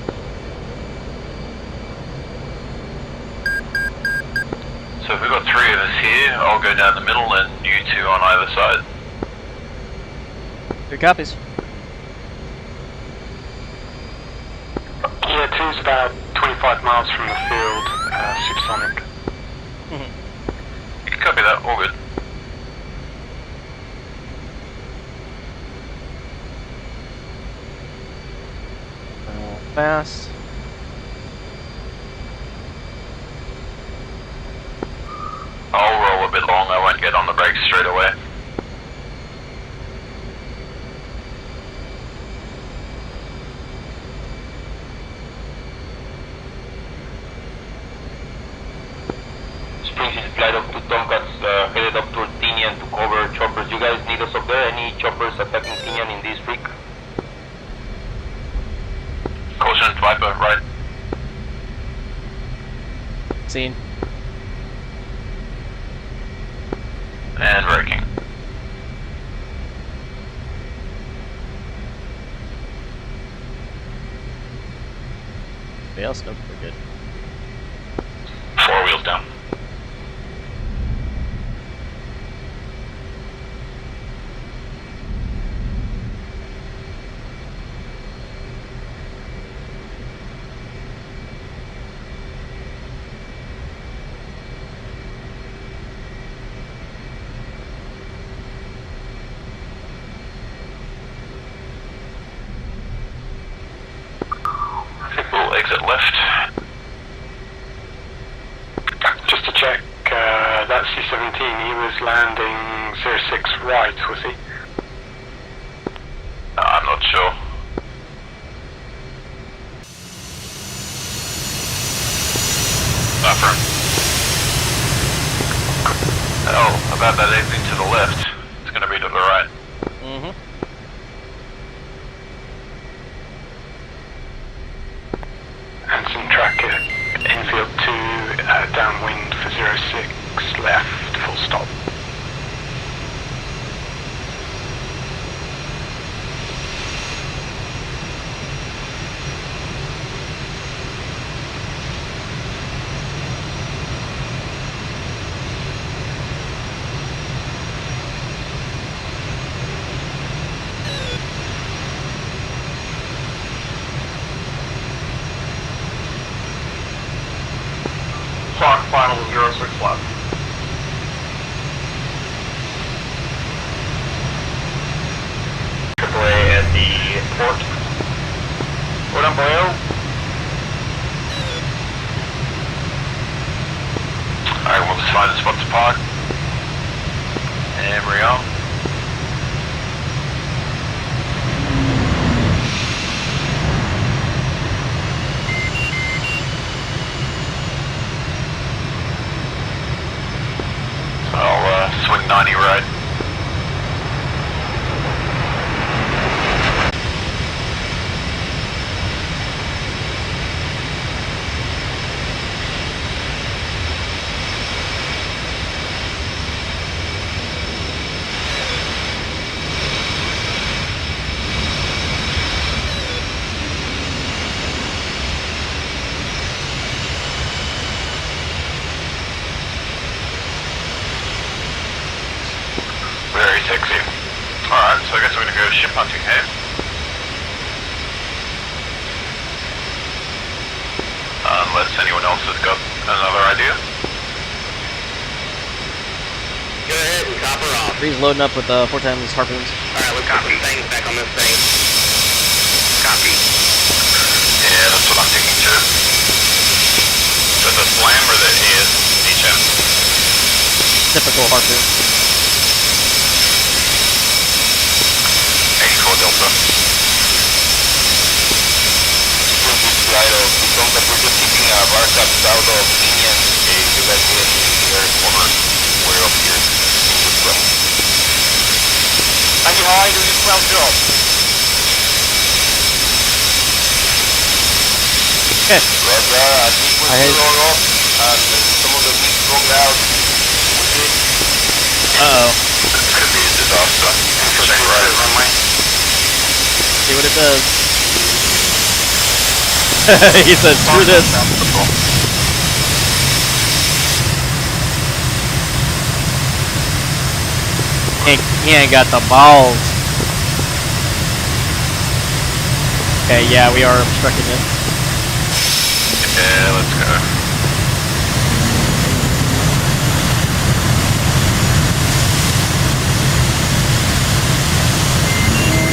So if we've got 3 of us here, I'll go down the middle and you 2 on either side. Good copies. Yeah, 2's about 25 miles from the field, supersonic. You can copy that, all good. Fast. I'll roll a bit long, I won't get on the brakes straight away. Springs is flight up to Tomcats, headed up toward Tinian to cover choppers. You guys need us up there? Any choppers attacking Tinian in this freak? Caution, Viper, right. Scene. And braking. Everybody else, nope, we're good. 4 wheels down. I think we'll exit left. Just to check, that C-17, he was landing 06 right, was he? I'm not sure. Affirm. Oh, about that anything to the left. It's going to be to the right. Mm-hmm. And some tracker, Enfield 2, downwind for 06 left, full stop. Clock final 06 left. AAA at the port. Port on Boyle. Alright, we'll just find a spot to park. And we are. I'll swing 90 right. Very sexy. Alright, so I guess we're gonna go ship hunting here. Unless anyone else has got another idea. copper off. 3's loading up with 4 times harpoons. Alright, let's copy. Things back on this thing. Copy. Yeah, that's what I'm thinking too. So the slam or the HM? Typical harpoon. 84 Delta. Claro, son que we're just keeping Barca south of Indian. You guys need any air cover. We're up here. Thank you, how are you doing this well job? Okay. Roger, I think we're still all up, and some of the meat broke out. Uh-oh. This could be a disaster. Check right runway. See what it does. He said, screw this. He ain't got the balls. Okay, yeah, we are obstructing it. Yeah, let's go.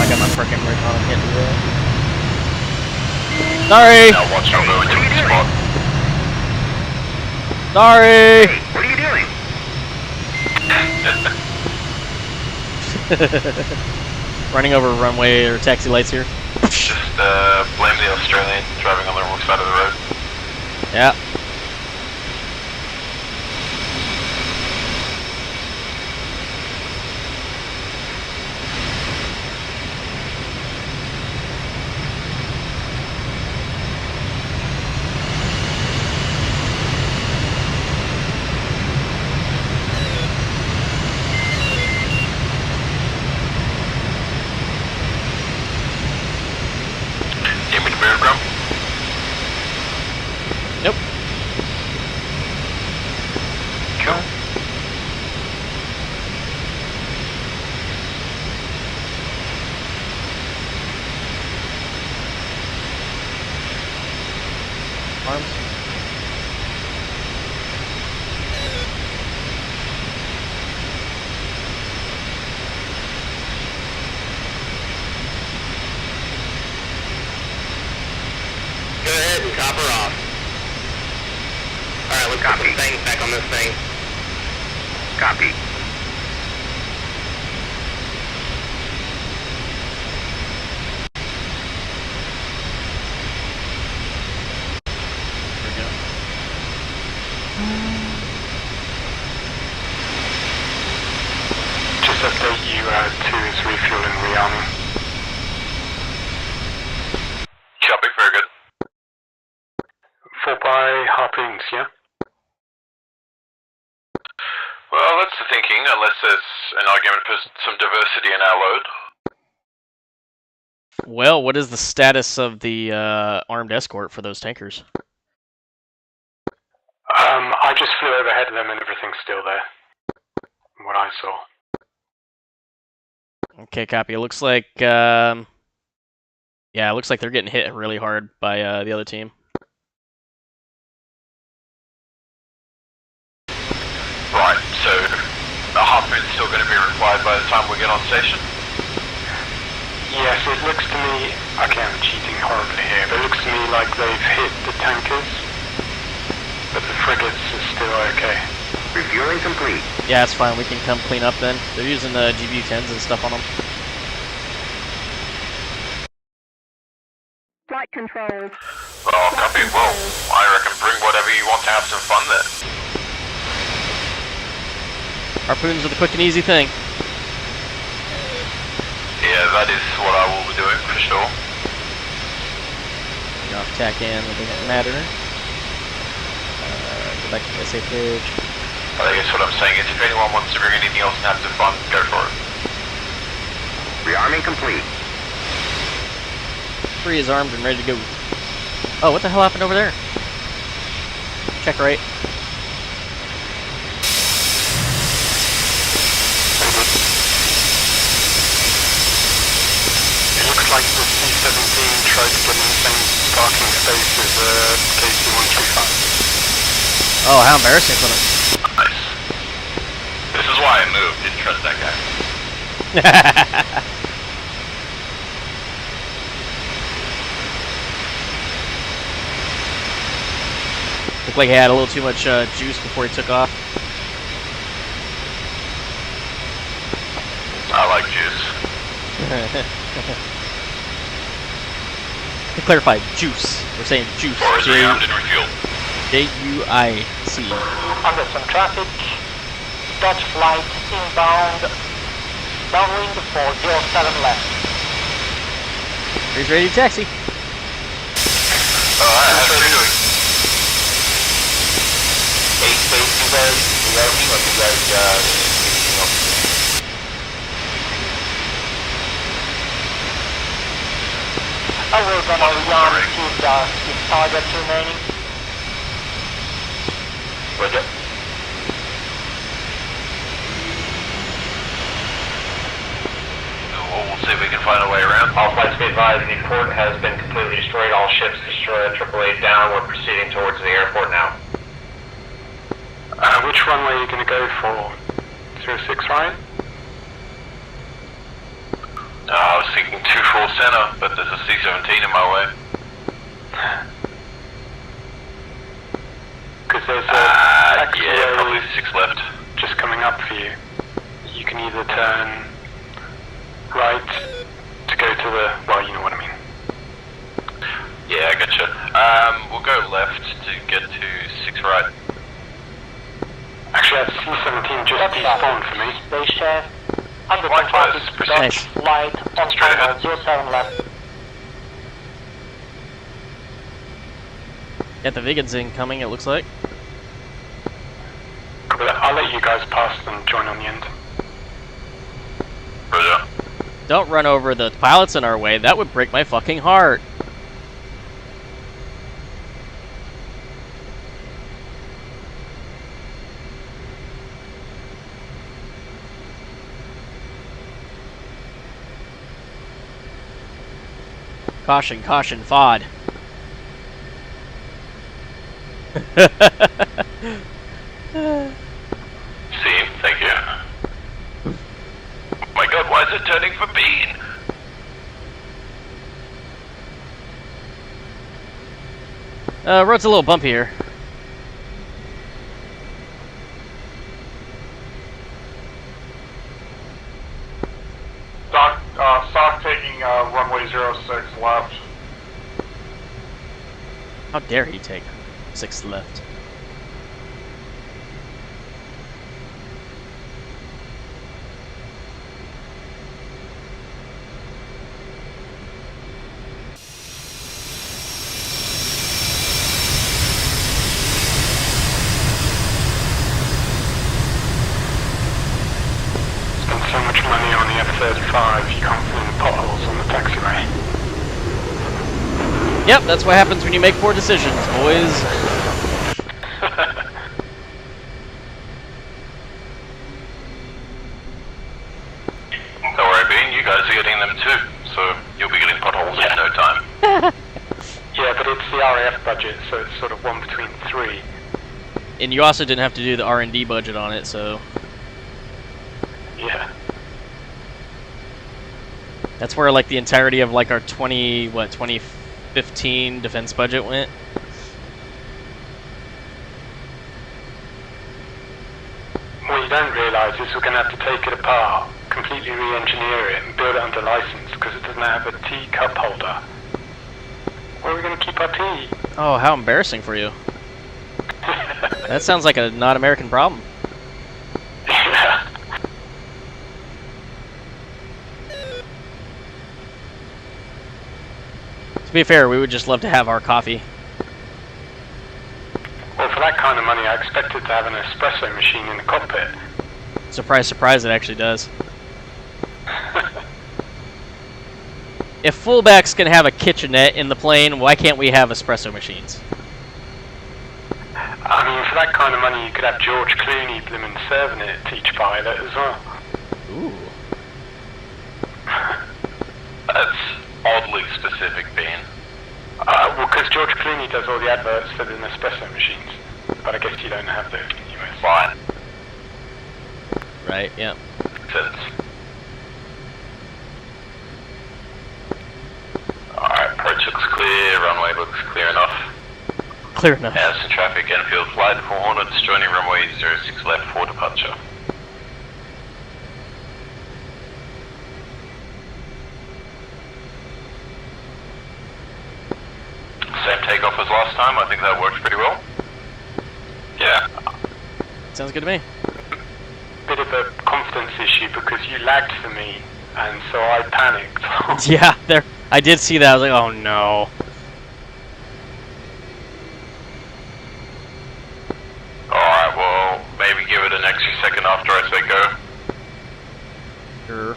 I got my frickin' recon, I can't do that. Sorry! Now watch out, go into the spot. Sorry! Hey, what are you doing? Running over runway or taxi lights here. Just blame the Australian driving on the wrong side of the road. Yeah. Need me to move, Grum? Nope. Cool. Arms. Go ahead and copper off. Alright, let's copy. Things back on this thing. Copy. There we go. Just update you, 2 is refueling, rearming. Copy, very good. 4 by harpoons, yeah? Well, that's the thinking, unless there's an argument for some diversity in our load. Well, what is the status of the armed escort for those tankers? I just flew overhead of them and everything's still there. From what I saw. Okay, copy. It looks like, yeah, it looks like they're getting hit really hard by the other team. Right, so a harpoon's still going to be required by the time we get on station? Yes, it looks to me, okay, I'm cheating horribly here, but it looks to me like they've hit the tankers, but the frigates are still okay. Refueling complete. Yeah, it's fine. We can come clean up then. They're using the GBU-10s and stuff on them. Flight controls. Well, copy. Well, I reckon bring whatever you want to have some fun there. Harpoons are the quick and easy thing. Yeah, that is what I will be doing, for sure. You're off tack in, it doesn't matter. Go back to the SA bridge. I guess what I'm saying is if anyone wants to bring anything else and have some fun, go for it. Rearming complete. 3 is armed and ready to go. Oh, what the hell happened over there? Check right. It looks like the C-17 tried to get in the same parking space as KC-135. Oh, how embarrassing for them. Nice. This is why I moved. didn't trust that guy. Looked like he had a little too much juice before he took off. I like juice. To clarify, juice. We're saying juice. Or is rearmed and refueled. J-U-I-C. Under some traffic. Dodge flight inbound. Downwind for 07 left. He's ready to taxi. Alright, how's it doing? Hey, space, you guys, you are me or you guys, picking up? I will gonna rearm his targets remaining. Roger. We'll see if we can find a way around. All flights be advised, the port has been completely destroyed. All ships destroyed. AAA down. We're proceeding towards the airport now. Which runway are you going to go for? 06, right? I was thinking 24 center, but there's a C-17 in my way. Because there's a yeah, probably 6 left. just coming up for you. You can either turn right to go to the, well, you know what I mean. Yeah, I gotcha. We'll go left to get to 6 right. Actually, that's C-17 just despawned for me. Space chef. Under Likewise, traffic. Dodge flight on final 07 left. Got the Vegans incoming, it looks like. I'll let you guys pass and join on the end. Roger. Don't run over the pilots in our way, that would break my fucking heart. Caution, caution, FOD. See, thank you. Oh my god, why is it turning for bean? Road's a little bumpy here. Stock taking runway 06 left. How dare he take 6 left? Spent so much money on the F-35, you can't fill in the potholes on the taxiway. Yep, that's what happens when you make poor decisions, boys. Don't worry, Bean, you guys are getting them too, so you'll be getting potholes in no time. Yeah, but it's the RAF budget, so it's sort of one between 3. And you also didn't have to do the R&D budget on it, so... Yeah. That's where, like, the entirety of, like, our 2015 defense budget went. What you don't realise is we're going to have to take it apart, completely re-engineer it, and build it under license, because it doesn't have a tea cup holder. Where are we going to keep our tea? Oh, how embarrassing for you. That sounds like a not American problem. Yeah. To be fair, we would just love to have our coffee. Well, for that kind of money, I expected to have an espresso machine in the cockpit. Surprise, surprise, it actually does. If fullbacks can have a kitchenette in the plane, why can't we have espresso machines? I mean, for that kind of money, you could have George Clooney blimmin' serving it to each pilot as well. Ooh. That's oddly specific, Bean. Well, because George Clooney does all the adverts for the Nespresso machines. But I guess you don't have those in the US. Fine. Right, yeah. Sense. Alright, approach looks clear, runway looks clear enough. Clear enough. Houston traffic, Enfield flight for Hornets, joining runway 06 left for departure. Same takeoff as last time, I think that worked pretty well. Yeah. Sounds good to me. Bit of a confidence issue because you lagged for me, and so I panicked. Yeah, there. I did see that. I was like, oh no. Alright, well, maybe give it an extra second after I say go. Sure.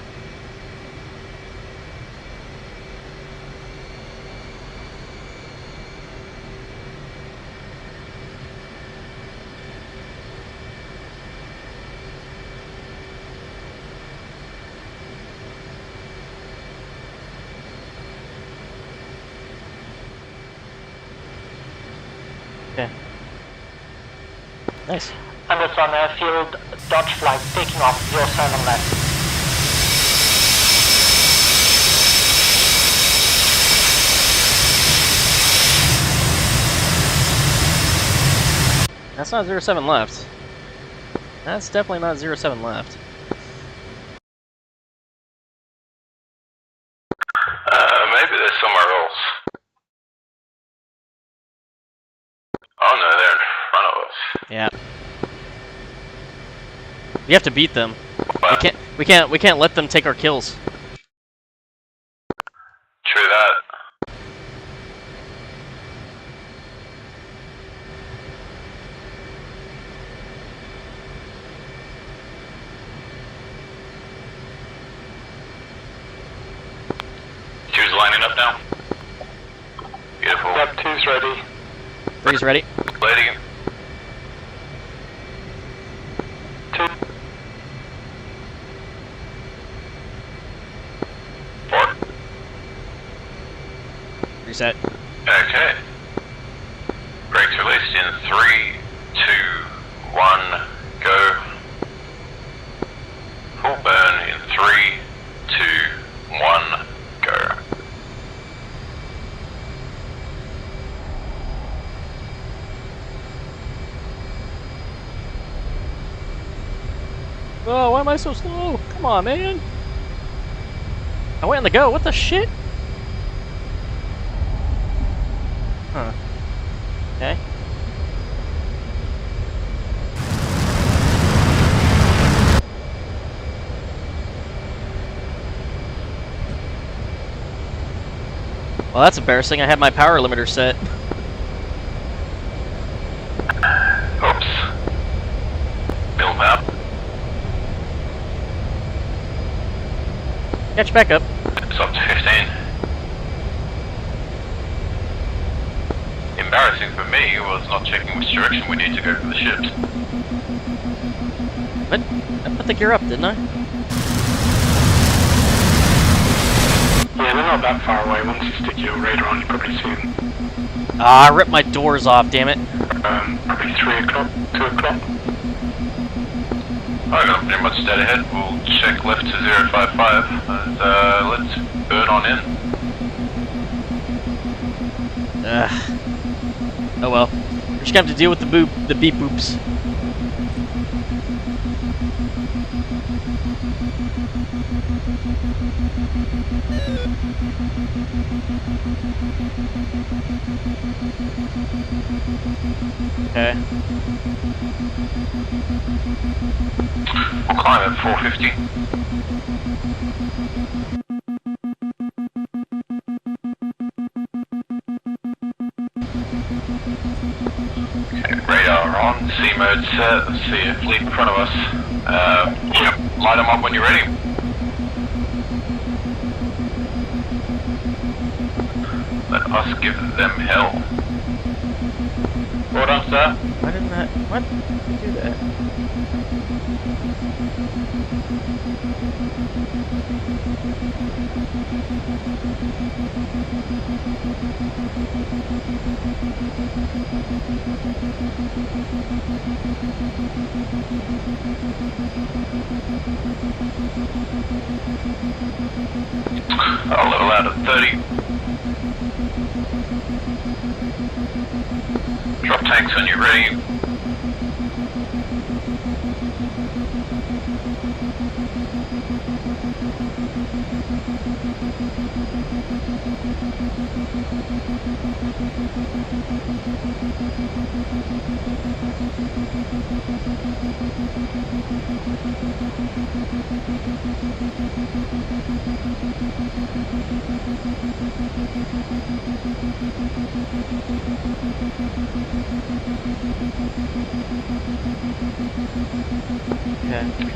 Okay. Nice. Anderson airfield, Dodge flight taking off 07 left. That's not 07 left. That's definitely not 07 left. Maybe they're somewhere else. Oh no, they're in front of us. Yeah. We have to beat them. What? We can't let them take our kills. True that. Two's lining up now. Beautiful. Yep, 2's ready. 3's ready. Loading. 2. 4. Reset. Okay. Brakes released in 3, 2, 1, go. Full burn in 3, 2, 1, go. Oh, why am I so slow? Come on, man. I went on the go. What the shit? Huh. Okay. Well, that's embarrassing. I had my power limiter set. Oops. Build map. Catch back up. It's up to 15. Embarrassing for me was not checking which direction we need to go for the ships. What? I put the gear up, didn't I? Yeah, they're not that far away. Once you stick your radar on, you probably see them. Ah, I ripped my doors off, damn it. Probably 3 o'clock, 2 o'clock. I got pretty much dead ahead. We'll check left to 055 and let's burn on in. Oh well. We're just gonna have to deal with the beep boops. Okay. We'll climb at 450. Okay, radar on, C mode set, let's see a fleet in front of us. Yep, light them up when you're ready. Let us give them hell. Well done, sir. Why didn't that? What? Do that? I'll level out at 30. Drop tanks when you're ready.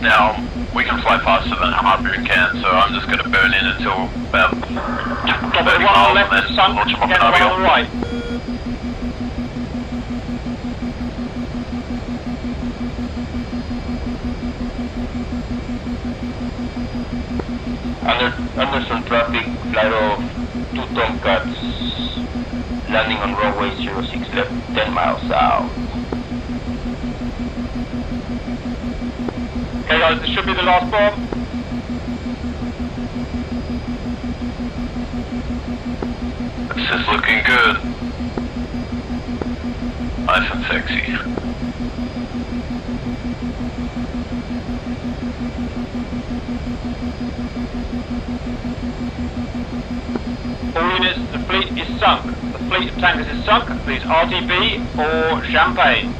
Now, we can fly faster than a Harpoon can, so I'm just going to burn in until about 30 miles and then launch them off an RBL. Right. Under some traffic, flight of 2 Tomcats, landing on runway 06 left, 10 miles south. Okay guys, this should be the last bomb. This is looking good. Nice and sexy. All units, the fleet is sunk. The fleet of tankers is sunk. Please RTB or champagne.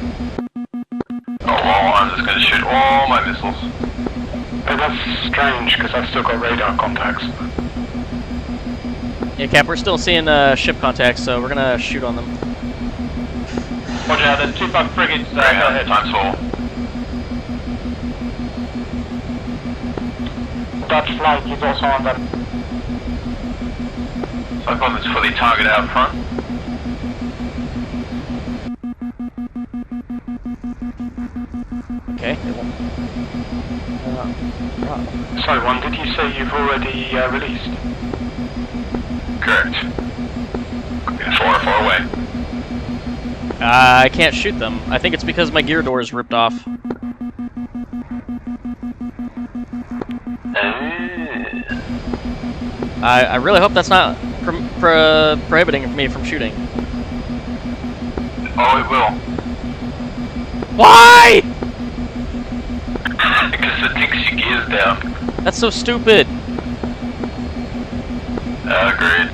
Oh, well, I'm just going to shoot all my missiles. But that's strange, because I've still got radar contacts. Yeah, Cap, we're still seeing ship contacts, so we're gonna shoot on them. Roger, there's 2 bug frigates go ahead. Times 4. Dutch flight is also on them. So I've got this fully targeted out front. Okay. Sorry, one, did you say you've already released? Correct. Far away. I can't shoot them. I think it's because my gear door is ripped off. I really hope that's not prohibiting me from shooting. Oh, it will. Why? Because it takes your gears down. That's so stupid. Agreed.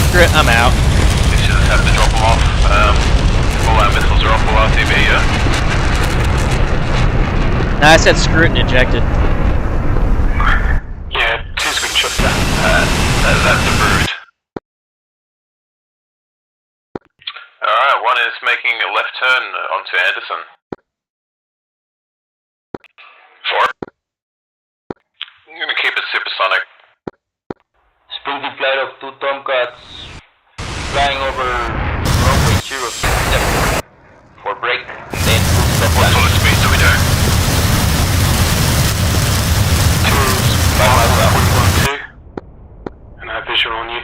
Screw it, I'm out. You should just have to drop them off. All our missiles are off full RTB, yeah? Nah, I said screw it and ejected. Yeah, 2's been shut down. That's approved. Alright, 1 is making a left turn onto Anderson. 4. I'm gonna keep it supersonic. Speedy flight of 2 Tomcats, flying over runway 06 left for break, then full stop What sort of speed do we do? 2's 5 miles out, 112, and I have visual on you.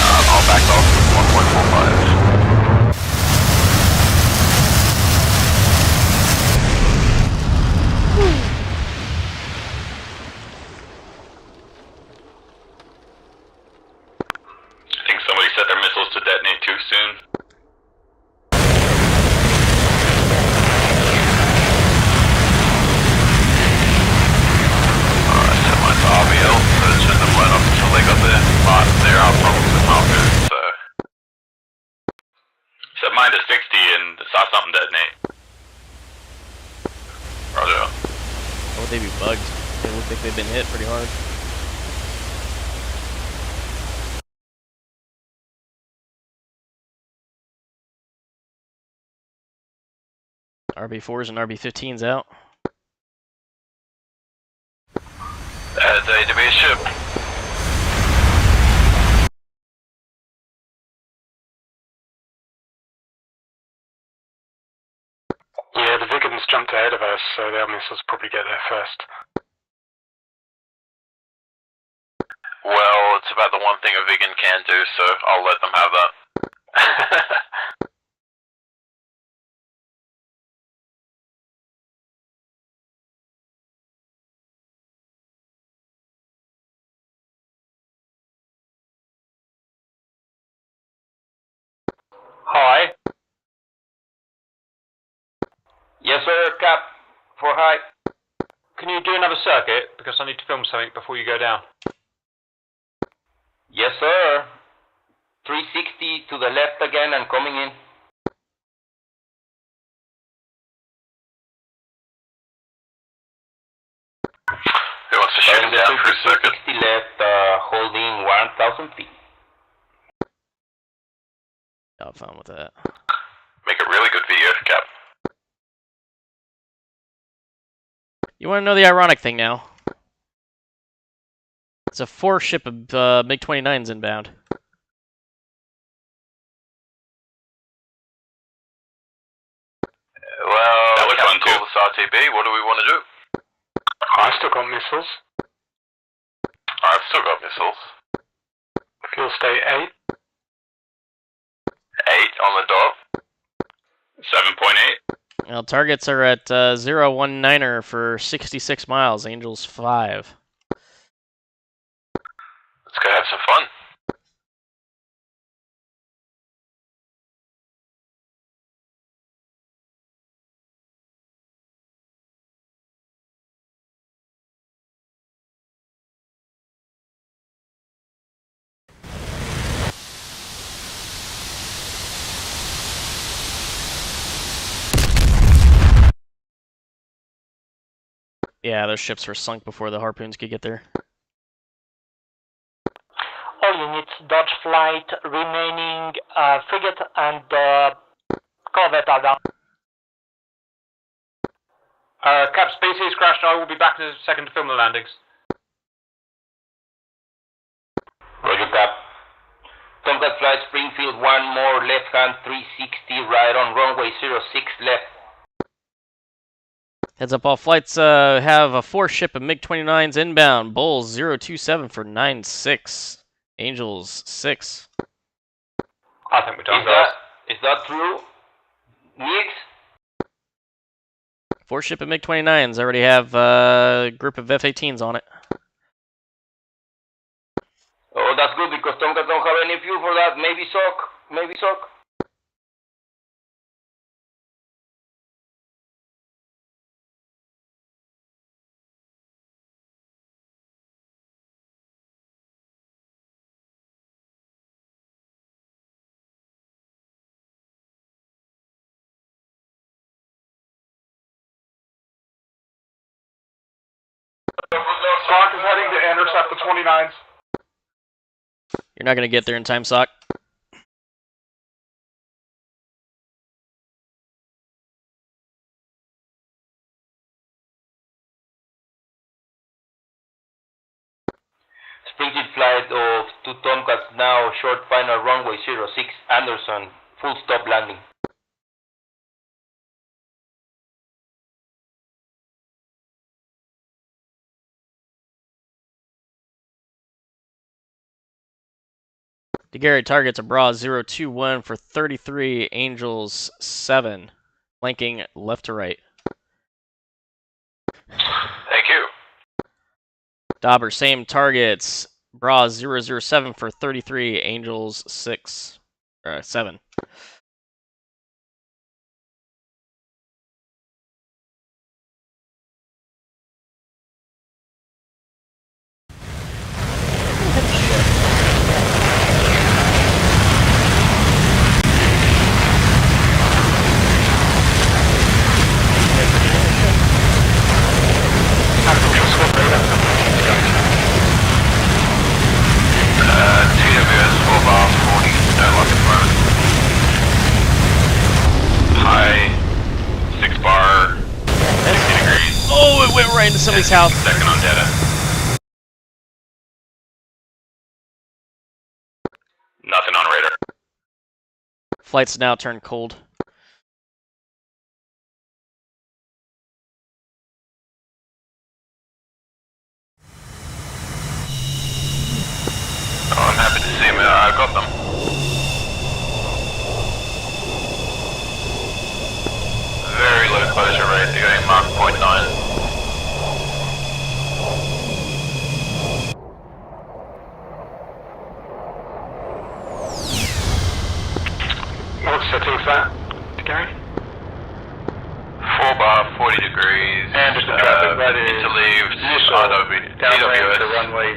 I'll back off 1.45. I think somebody set their missiles to detonate too soon. I set mine to RBL, so it shouldn't have blown up until they got there. But there are problems with Harpoon, so... Set mine to 60 and saw something detonate. Roger. Or would they be bugged? They look like they've been hit pretty hard. RB4s and RB15s out. That's a to be a ship. Yeah, the Vigans jumped ahead of us, so their missiles probably get there first. Well, it's about the one thing a vegan can do, so I'll let them have that. Hi. Yes, sir, Cap. For high. Can you do another circuit? Because I need to film something before you go down. Yes, sir. 360 to the left again and coming in. Who wants to shoot him down for a circuit? 60 left, holding 1,000 feet. I'll have fun with that. Make a really good video, Cap. You want to know the ironic thing now? It's a 4-ship of MiG-29s inbound. Well, that was fun too. This RTB. What do we want to do? I've still got missiles. I've still got missiles. Fuel state 8. 8 on the dot. 7.8. Well, targets are at 019er for 66 miles. Angels 5. Let's go have some fun. Yeah, those ships were sunk before the harpoons could get there. All units, dodge flight, remaining frigate and corvette are down. Cap, species crashed. I will be back in a second to film the landings. Roger, Cap. Tomcat flight Springfield, one more left hand 360 right on runway 06 left. Heads up, all flights have a 4-ship of MiG-29s inbound. Bulls 027 for 96. Angels 6. I think we're done, guys. Is that true? Nix? 4-ship of MiG-29s already have a group of F-18s on it. Oh, that's good because Tomcat don't have any fuel for that. Maybe sock. Maybe sock. Sock is heading to intercept the 29s. You're not going to get there in time, Sock. Springfield flight of 2 Tomcats now, short final runway 06 Anderson, full stop landing. DeGarry targets a Bra 021 for 33, Angels 7, flanking left to right. Thank you. Dauber, same targets, Bra 007 for 33, Angels 7. TWS 4 bar 40, no luck at the moment. High 6 bar 60 degrees. Oh, it went right into somebody's house. Second on data. Nothing on radar. Flight's now turned cold. Oh, I'm happy to see them. I've got them. Very low closure rate. They're going Mach 0.9. Looks settings that, Gary? 4 bar, 40 degrees. And just the traffic that is interleaved, downwind TWS, to runway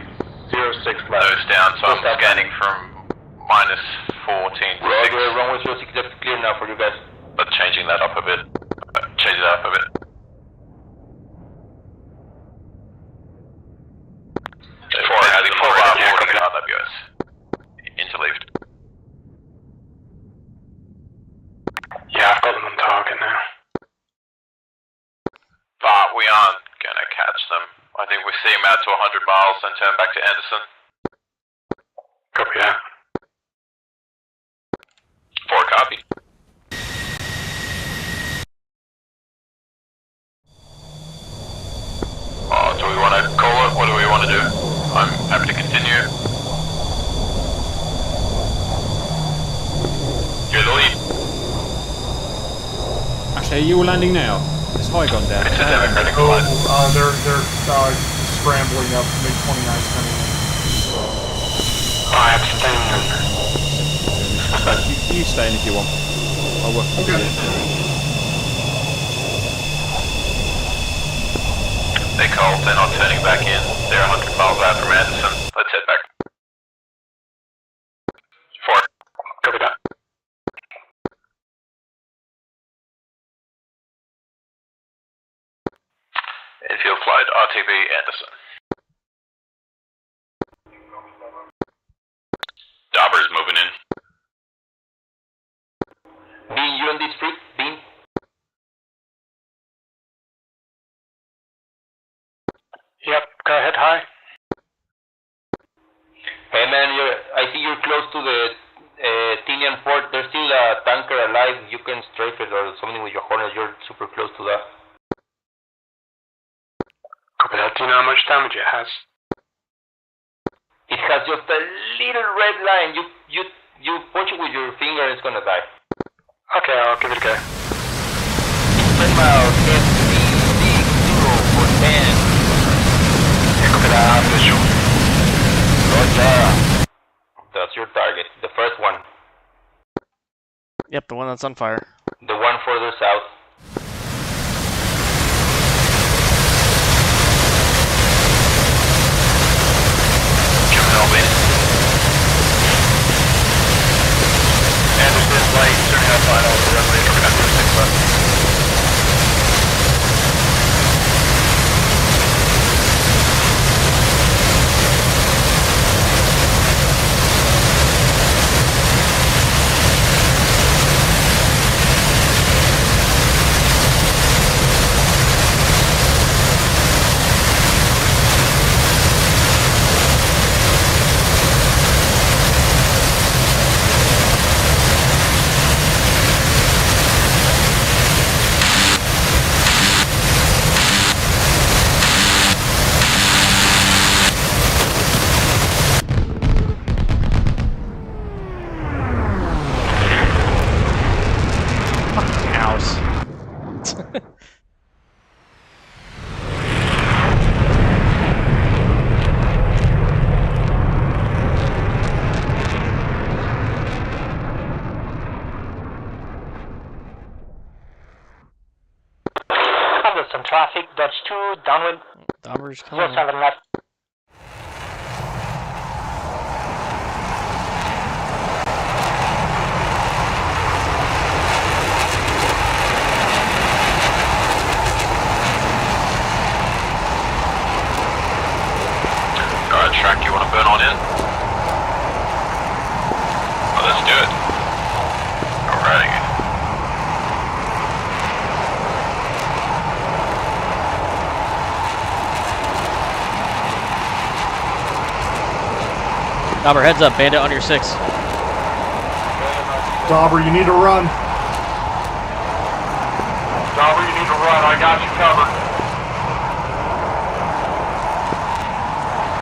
06 left. nose down, so I'm scanning from minus 14 to 6. Roger, runway 06, that's clear now for you guys. But changing that up a bit. Change that up a bit. 4 has a 4 bar, 40 RWS. Interleaved. Yeah, I've got them on target now. But we aren't gonna catch them. I think we see them out to 100 miles and turn back to Anderson. Copy that. 4 copy. Do we want to call it? What do we want to do? I'm happy to continue. You're the lead. Actually, are you all landing now? Has High gone down? It's a democratic Oh, flight. they're scrambling up. MiG-29's coming in. I abstain. You stay in if you want. I'll work with you. They called, they're not turning back in. They're 100 miles out from Anderson. Let's head back. 4. Copy that. Infield flight, RTB Anderson. Dauber's moving in. Bean, you on this free? Bean? Yep, go ahead, hi. Hey man, I see you're close to the Tinian port. There's still a tanker alive. You can strafe it or something with your Hornet. You're super close to that. Copy that. Do you know how much damage it has? It has just a little red line. You punch it with your finger and it's gonna die. Okay, I'll give it a go. 10 miles, SB60 for 10. Copy that, official. Roger. That's your target. The first one. Yep, the one that's on fire. The one further south. Anderson flight, turning up final, runway 6 left. Some traffic, Dodge 2, downwind. Dauber's coming. 07 left. Alright, Shrek, you want to burn on in? Oh, let's do it. Alrighty. Dauber, heads up, bandit on your 6. Dauber, you need to run. Dauber, you need to run. I got you covered.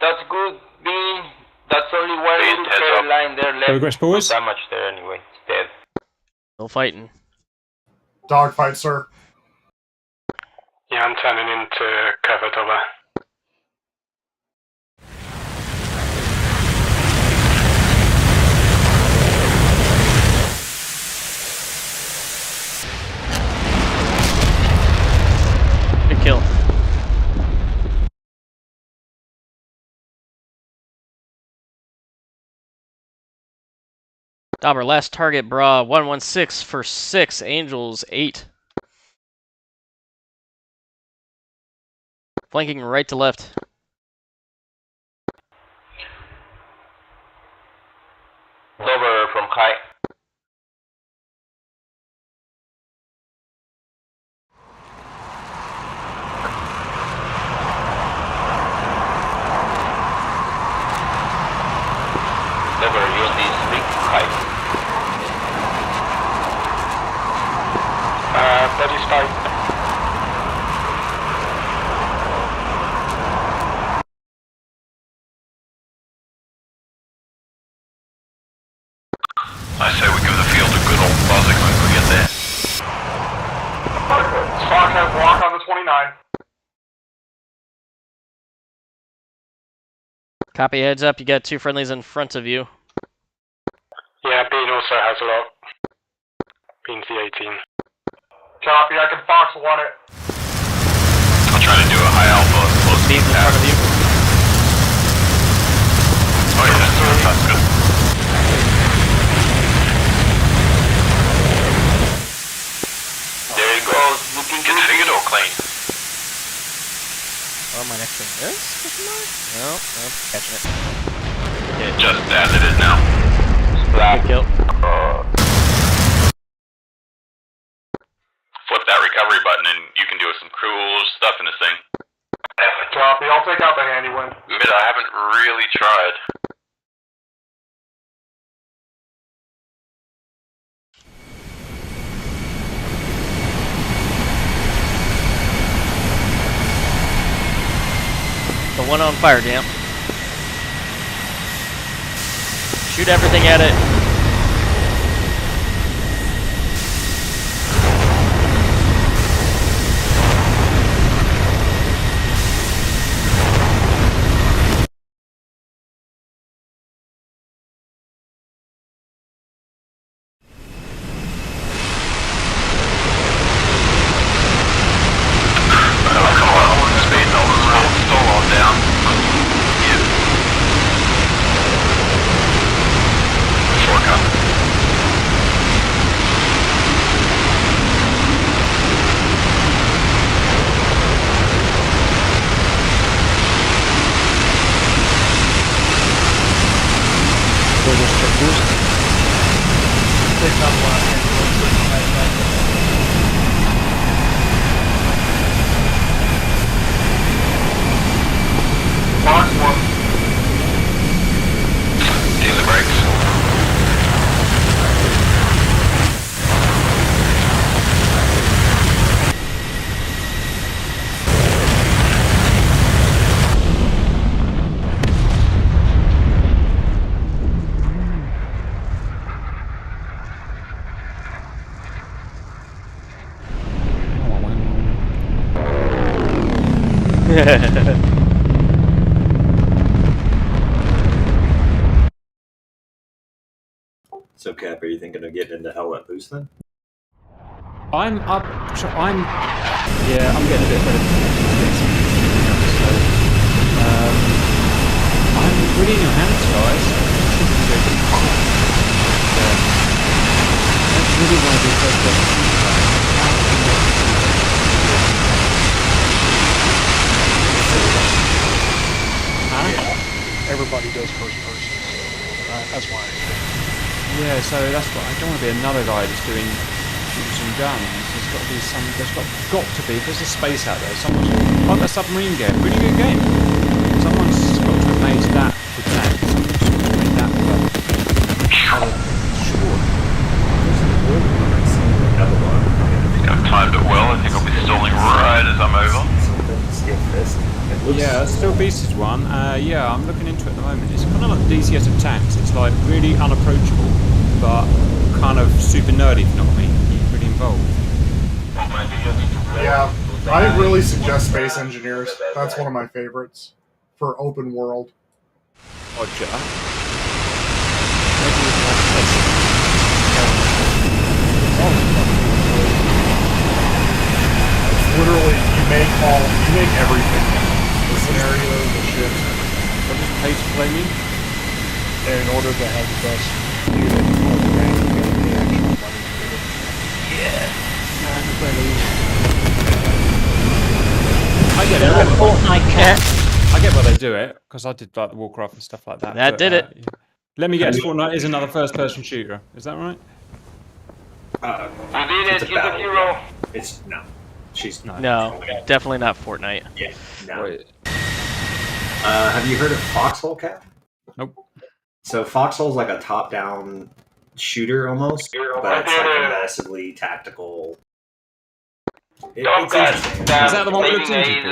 That's good, Bean. That's only one little fair line there left. Progress, boys. Not that much there anyway. It's dead. Still fighting. Dogfight, sir. Yeah, I'm turning into cover, Dauber. Dauber, last target, bra. 116 for 6. Angels, 8. Flanking right to left. Dover from high. Dover, use this rig high. That is fine. I say we give the field a good old buzzing when we get there. Stock has block on the 29. Copy, heads up. You got 2 friendlies in front of you. Yeah, Bean also has a lot. Bean's the 18. Copy, I can Fox 1 it. I'll try to do a high alpha close to Beans in front of you. Oh yeah, that's good. There he goes, looking Configured or clean? Oh, my next thing is? No, catching it. Yeah, just as it is now. Good kill. Flip that recovery button and you can do some cool stuff in this thing. Copy, I'll take out the handy one. Admit I haven't really tried. The one on fire, damn. Shoot everything at it. Fox 1. Use the brakes. So, Cap, are you thinking of getting into Hell Let Loose then? I'm getting a bit better. So, I'm really in your hands, guys. That's really want to do first person. Everybody does first person. That's why. Yeah, so that's what I don't want to be another guy just doing shooting some guns. There's got to be some. There's got to be. If there's a space out there, someone's like that submarine game. Really good game. Someone's got to have made that for tanks. Someone's got to have made that for. Sure. I think I've timed it well. I think I'll be stalling right as I'm over. Yeah, Still Beast is one. Yeah, I'm looking into it at the moment. It's kind of like DCS of tanks. It's like really unapproachable, but kind of super nerdy, if you know what I mean. You're pretty involved. Yeah, I really suggest Space Engineers. That's one of my favorites for open world. Roger. Literally, you make everything. The scenarios, the ships. What does pay to play me? In order to have the best unit I get it. I get why they do it because I did like the Warcraft and stuff like that. That did it. Yeah. Let me guess. Fortnite is another first-person shooter. Is that right? It's a battle. Yeah. It's no. She's not. No, definitely not Fortnite. Yeah. No. Have you heard of Foxhole, Cap? Nope. So Foxhole's like a top-down shooter almost, but it's like a massively tactical. It's interesting. Is that the one we looked into?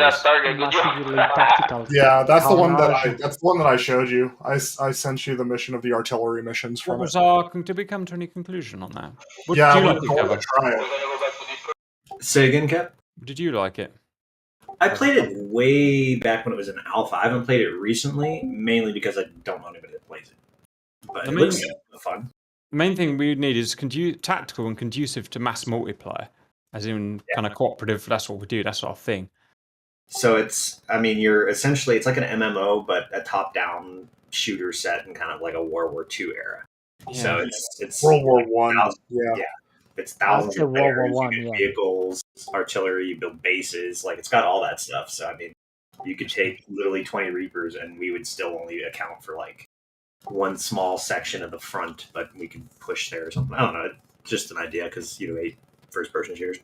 Yeah, that's the one that I showed you. I sent you the mission of the artillery missions from What was it. did we come to any conclusion on that? What Yeah, did you I like want it, to Gavin? try it. Say again, Cap? Did you like it? I played it way back when it was in alpha. I haven't played it recently, mainly because I don't know anybody that plays it. But it looks fun. The main thing we need is tactical and conducive to mass multiplayer, as in kind of cooperative. That's what we do. That's our thing. So you're essentially, it's like an MMO, but a top-down shooter set in kind of like a World War II era. Yeah. So it's World War One. Yeah. It's thousands of World War players, One, you get vehicles, artillery, you build bases, like it's got all that stuff. So you could take literally 20 Reapers and we would still only account for like one small section of the front, but we could push there or something. I don't know, just an idea because you hate first-person shooters.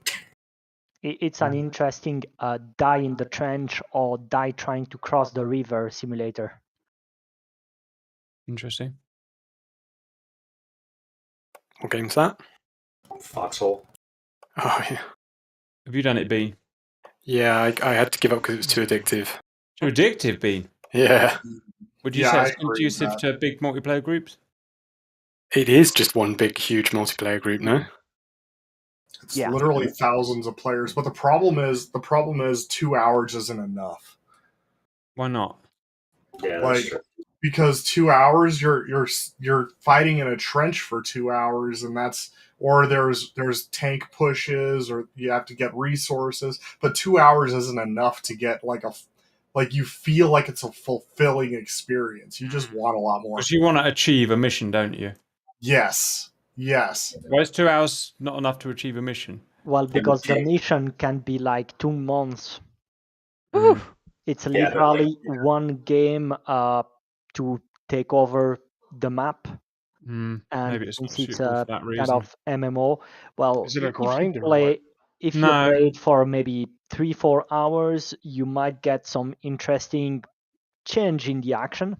It's an interesting die in the trench or die trying to cross the river simulator. Interesting. What game's that? Foxhole. Oh, yeah. Have you done it, Bean? Yeah, I had to give up because it was too addictive. Too addictive, Bean? Yeah. Would you say it's conducive to big multiplayer groups? It is just one big, huge multiplayer group, no? It's literally thousands of players, but the problem is 2 hours isn't enough. Why not? Yeah, like because 2 hours you're fighting in a trench for 2 hours, and there's tank pushes or you have to get resources, but 2 hours isn't enough to get you feel like it's a fulfilling experience. You just want a lot more. Because you want to achieve a mission, don't you? Yes. Why is 2 hours not enough to achieve a mission? Well, because the mission can be like 2 months. It's Yeah, literally one game to take over the map. And Maybe it's not since it's suitable a for that kind reason. of MMO, well, Is it a if grind you or what? if you No. play it for maybe 3-4 hours, you might get some interesting change in the action.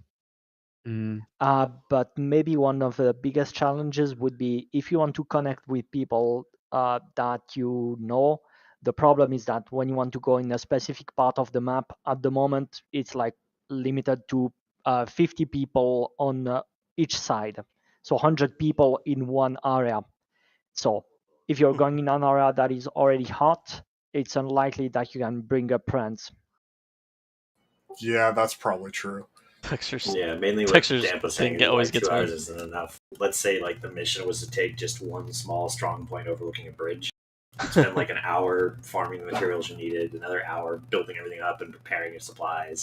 But maybe one of the biggest challenges would be if you want to connect with people that you know. The problem is that when you want to go in a specific part of the map, at the moment it's like limited to 50 people on each side, so 100 people in one area. So if you're going in an area that is already hot, it's unlikely that you can bring up friends. Yeah, that's probably true. Yeah, mainly what Dan was saying is like 2 hours isn't enough. Let's say like the mission was to take just one small strong point overlooking a bridge. Spend like an hour farming the materials you needed, another hour building everything up and preparing your supplies.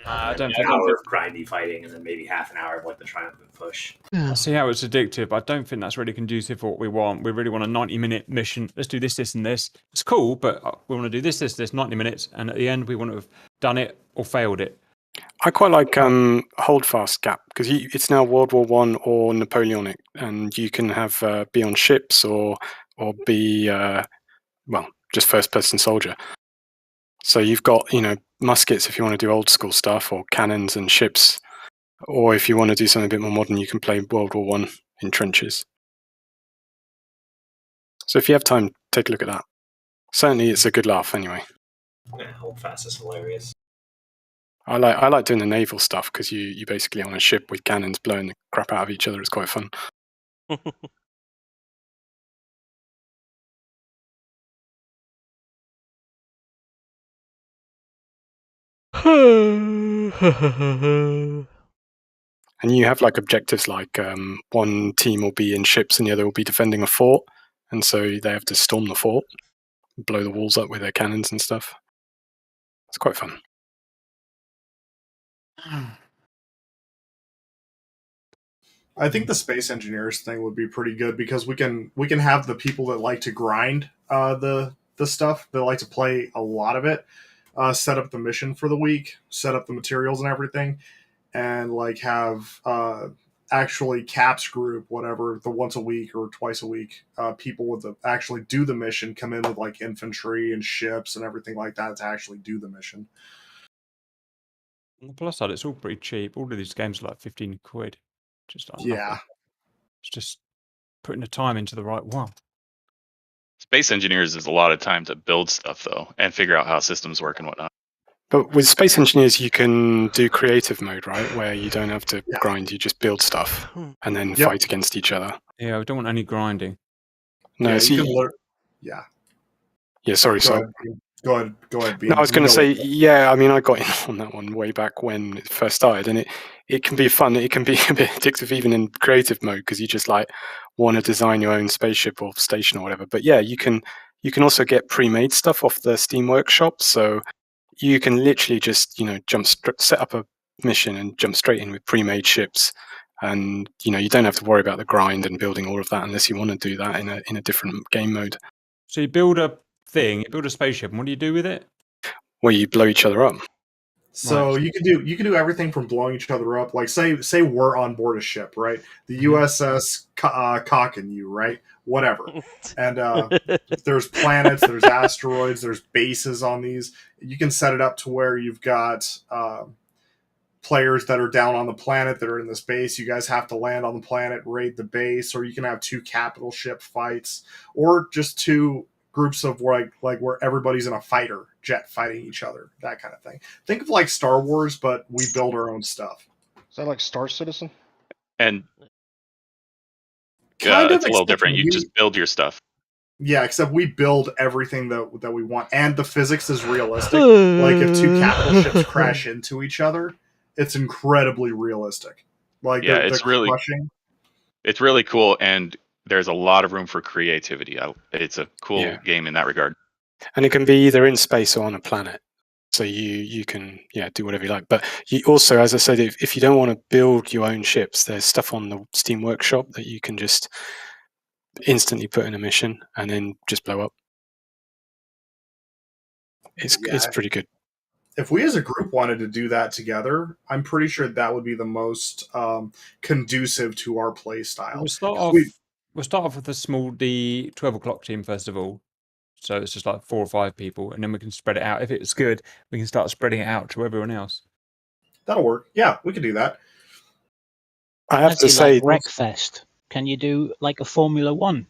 I don't an think hour of grindy fighting, and then maybe half an hour of like the triumphant push. I see how it's addictive. I don't think that's really conducive for what we want. We really want a 90-minute mission. Let's do this, this, and this. It's cool, but we want to do this, 90 minutes, and at the end we want to have done it or failed it. I quite like Holdfast Gap because it's now World War One or Napoleonic, and you can have be on ships or be just first-person soldier. So you've got muskets if you want to do old school stuff, or cannons and ships, or if you want to do something a bit more modern, you can play World War One in trenches. So if you have time, take a look at that. Certainly, it's a good laugh anyway. Yeah, Holdfast is hilarious. I like doing the naval stuff because you basically on a ship with cannons blowing the crap out of each other. It's quite fun. And you have like objectives like one team will be in ships and the other will be defending a fort, and so they have to storm the fort, blow the walls up with their cannons and stuff. It's quite fun. I think the space engineers thing would be pretty good because we can have the people that like to grind the stuff, that like to play a lot of it, set up the mission for the week, set up the materials and everything, and like have actually Caps group, whatever, the once a week or twice a week, people with the actually do the mission come in with like infantry and ships and everything like that to actually do the mission. On the plus side, it's all pretty cheap. All of these games are like 15 quid. Just like nothing. It's just putting the time into the right one. Space engineers is a lot of time to build stuff though, and figure out how systems work and whatnot. But with space engineers, you can do creative mode, right? Where you don't have to grind, you just build stuff and then fight against each other. Yeah, we don't want any grinding. No, you can learn. Yeah. Yeah, sorry, Go ahead. Bean. No, I was going to say, yeah, I mean, I got in on that one way back when it first started, and it can be fun. It can be a bit addictive even in creative mode because you just like want to design your own spaceship or station or whatever. But yeah, you can also get pre-made stuff off the Steam Workshop, so you can literally just set up a mission and jump straight in with pre-made ships, and you don't have to worry about the grind and building all of that unless you want to do that in a different game mode. So you build a thing, you build a spaceship, and what do you do with it? Well, you blow each other up. So you can do everything from blowing each other up. Like say we're on board a ship, right? The USS Cock and you, right? Whatever. And there's planets, there's asteroids, there's bases on these. You can set it up to where you've got players that are down on the planet that are in the space. You guys have to land on the planet, raid the base, or you can have 2 capital ship fights, or just 2 groups of like where everybody's in a fighter jet fighting each other, that kind of thing. Think of like Star Wars, but we build our own stuff. Is that like Star Citizen? And it's a little different. You just build your stuff. Yeah, except we build everything that we want, and the physics is realistic. Like if 2 capital ships crash into each other, it's incredibly realistic. Like it's really cool, and there's a lot of room for creativity. It's a cool game in that regard. And it can be either in space or on a planet. So you can do whatever you like. But you also, as I said, if you don't want to build your own ships, there's stuff on the Steam Workshop that you can just instantly put in a mission and then just blow up. It's pretty good. If we as a group wanted to do that together, I'm pretty sure that would be the most conducive to our play style. We'll start off with the 12 o'clock team first of all. So it's just like 4 or 5 people, and then we can spread it out. If it's good, we can start spreading it out to everyone else. That'll work. Yeah, we can do that. I have to say, like Wreckfest. Can you do like a Formula One?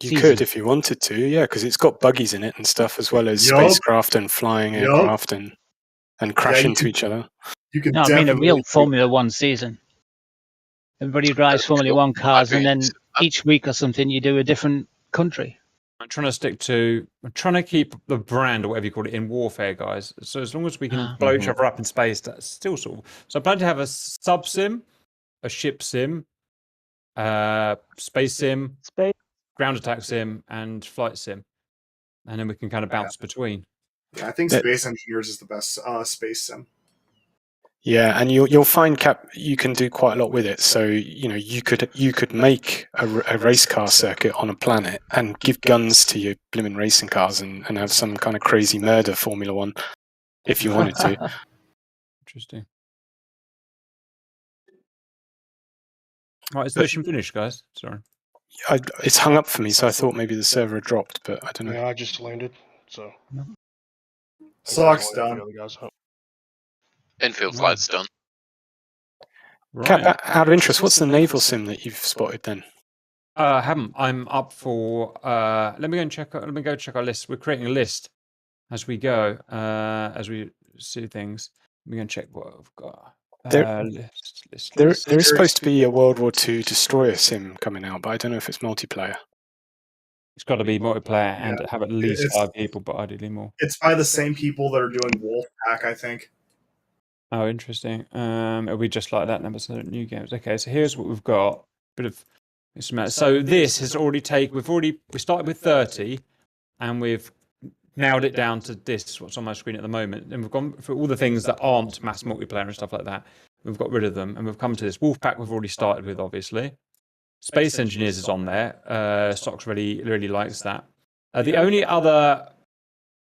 You could if you wanted to, yeah, because it's got buggies in it and stuff, as well as spacecraft and flying aircraft and crash into each other. You could. No, I mean a real Formula One season. Everybody drives Formula One cars, and then each week or something, you do a different country. I'm trying to keep the brand or whatever you call it in warfare, guys. So as long as we can blow each other up in space, that's still sort of. So I plan to have a sub sim, a ship sim, space sim, ground attack sim, and flight sim, and then we can kind of bounce between. Yeah, I think Space Engineers is the best space sim. Yeah, and you'll find you can do quite a lot with it. So you could make a race car circuit on a planet and give guns to your blimmin' racing cars and have some kind of crazy murder Formula One if you wanted to. Interesting. Right, is the mission finished, guys? Sorry. It's hung up for me, so I thought maybe the server had dropped, but I don't know. Yeah, I just landed, so. Sock's done. Infield flight's done. Right. Cap, out of interest, what's the naval sim that you've spotted then? I haven't. I'm up for. Let me go check our list. We're creating a list as we go, as we see things. Let me go and check what I've got. List. There is supposed to be a World War II destroyer sim coming out, but I don't know if it's multiplayer. It's got to be multiplayer and have at least 5 people, but ideally more. It's by the same people that are doing Wolfpack, I think. Oh, interesting. It'll be just like that. Number so new games. Okay, so here's what we've got. Bit of so this has already taken. We started with 30, and we've nailed it down to this. What's on my screen at the moment, and we've gone for all the things that aren't mass multiplayer and stuff like that. We've got rid of them, and we've come to this Wolfpack. We've already started with, obviously. Space Engineers is on there. Stocks really likes that. The only other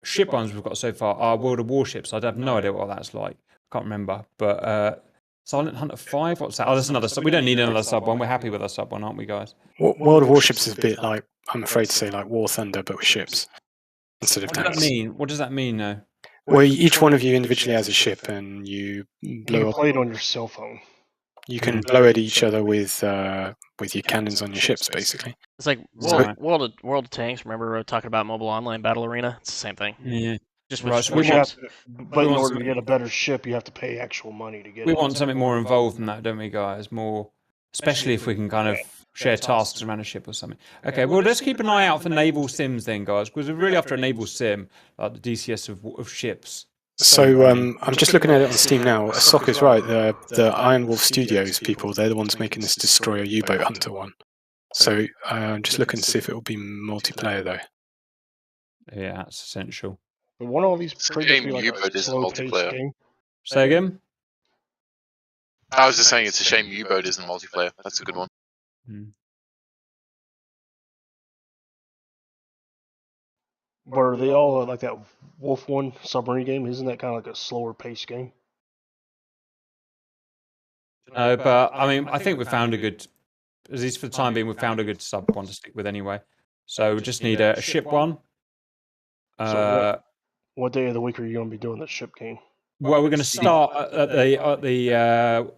ship ones we've got so far are World of Warships. I have no idea what that's like. Can't remember. But Silent Hunter 5, what's that? Oh, that's another sub. We don't need another sub one. We're happy with our sub one, aren't we, guys? World of Warships is a bit like, I'm afraid to say, like War Thunder, but with ships instead of tanks. What does that mean? What does that mean, though? Well, each one of you individually has a ship, and you blow You up. play it on your cell phone. You can blow at each other with your cannons on your ships, basically. It's like World of Tanks. Remember we were talking about mobile online battle arena? It's the same thing. Yeah. Just right, with but in order to get a better ship, you have to pay actual money to get it. We want something more involved than that, don't we, guys? More, especially if we can kind of share tasks around a ship or something. Okay, well, let's keep an eye out for naval sims then, guys, because we're really after a naval sim, like the DCS of ships. So I'm just looking at it on Steam now. Sok is right. The Iron Wolf Studios people, they're the ones making this Destroyer U-boat Hunter one. So I'm just looking to see if it will be multiplayer though. Yeah, that's essential. But won't all these game U-boat isn't multiplayer. Game? Say again? I was just saying it's a shame U-boat isn't multiplayer. That's a good one. But are they all like that Wolf 1 submarine game? Isn't that kind of like a slower paced game? No, but I mean, I think we found a good, at least for the time being, we found a good sub one to stick with anyway. So we just need a ship one. So what day of the week are you going to be doing the ship game? Well, we're going to start at the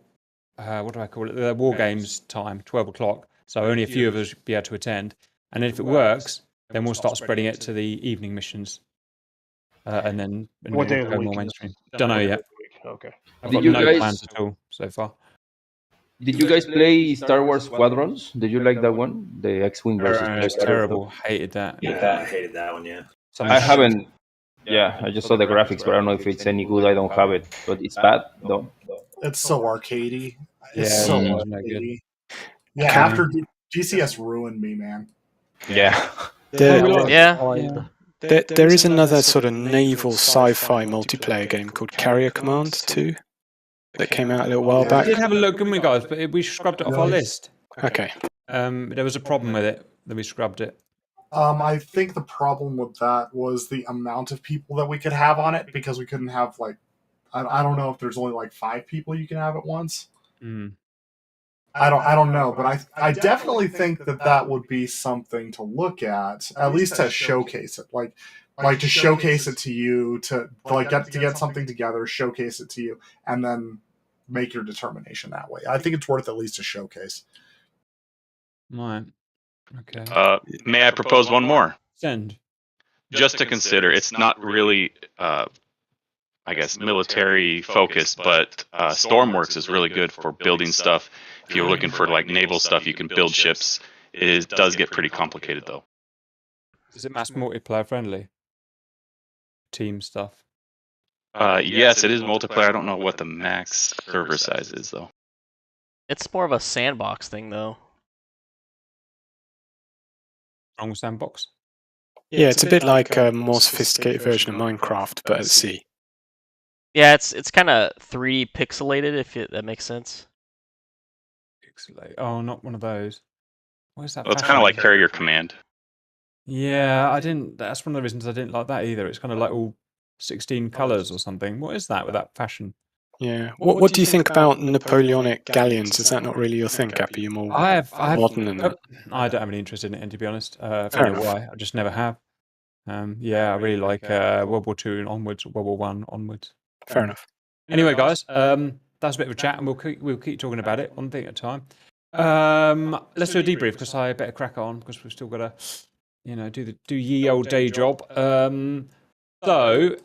what do I call it? The War Games time, 12 o'clock. So only a few of us be able to attend. And then if it works, then we'll start spreading it to the evening missions. And then what day of the go week? more mainstream. Don't know yet. Okay. I've got no plans at all so far. Did you guys play Star Wars Squadrons? Did you like that one? The X-Wing versus It's terrible. Hated that. Yeah, I hated that one, yeah. I haven't. Yeah, I just saw the graphics, but I don't know if it's any good. I don't have it, but it's bad though. It's so arcadey. It's Yeah, so no arcadey. Yeah, after DCS ruined me, man. Yeah. There is another sort of naval sci-fi multiplayer game called Carrier Command 2 that came out a little while back. We did have a look, didn't we, guys? But we scrubbed it off our list. Okay. There was a problem with it that we scrubbed it. I think the problem with that was the amount of people that we could have on it, because we couldn't have like, I don't know if there's only like 5 people you can have at once. I don't know, but I definitely think that would be something to look at least to showcase it, like to showcase it to you, to like get something together, showcase it to you, and then make your determination that way. I think it's worth at least a showcase. Right. Okay. May I propose one more? Send. Just to consider, it's not really, I guess, military focused, but Stormworks is really good for building stuff. If you're looking for like naval stuff, you can build ships. It does get pretty complicated though. Is it mass multiplayer friendly? Team stuff. Yes, it is multiplayer. I don't know what the max server size is though. It's more of a sandbox thing though. Wrong sandbox. Yeah, it's a bit like a more sophisticated version of Minecraft, but at sea. Yeah, it's kind of 3D pixelated, if that makes sense. Pixelate. Oh, not one of those. Where's that? Well, it's kind of like Carrier Command. Yeah, I didn't. That's one of the reasons I didn't like that either. It's kind of like all 16 colours or something. What is that with that fashion? Yeah. What do you think about Napoleonic galleons? Is that not really your thing, Cappy? You're more modern than that. I don't have any interest in it, to be honest. I don't know why. I just never have. Yeah, I really like World War II and onwards, World War I onwards. Fair enough. Anyway, guys, that's a bit of a chat, and we'll keep talking about it one thing at a time. Let's do a debrief, because I better crack on, because we've still got to, do ye old day job. So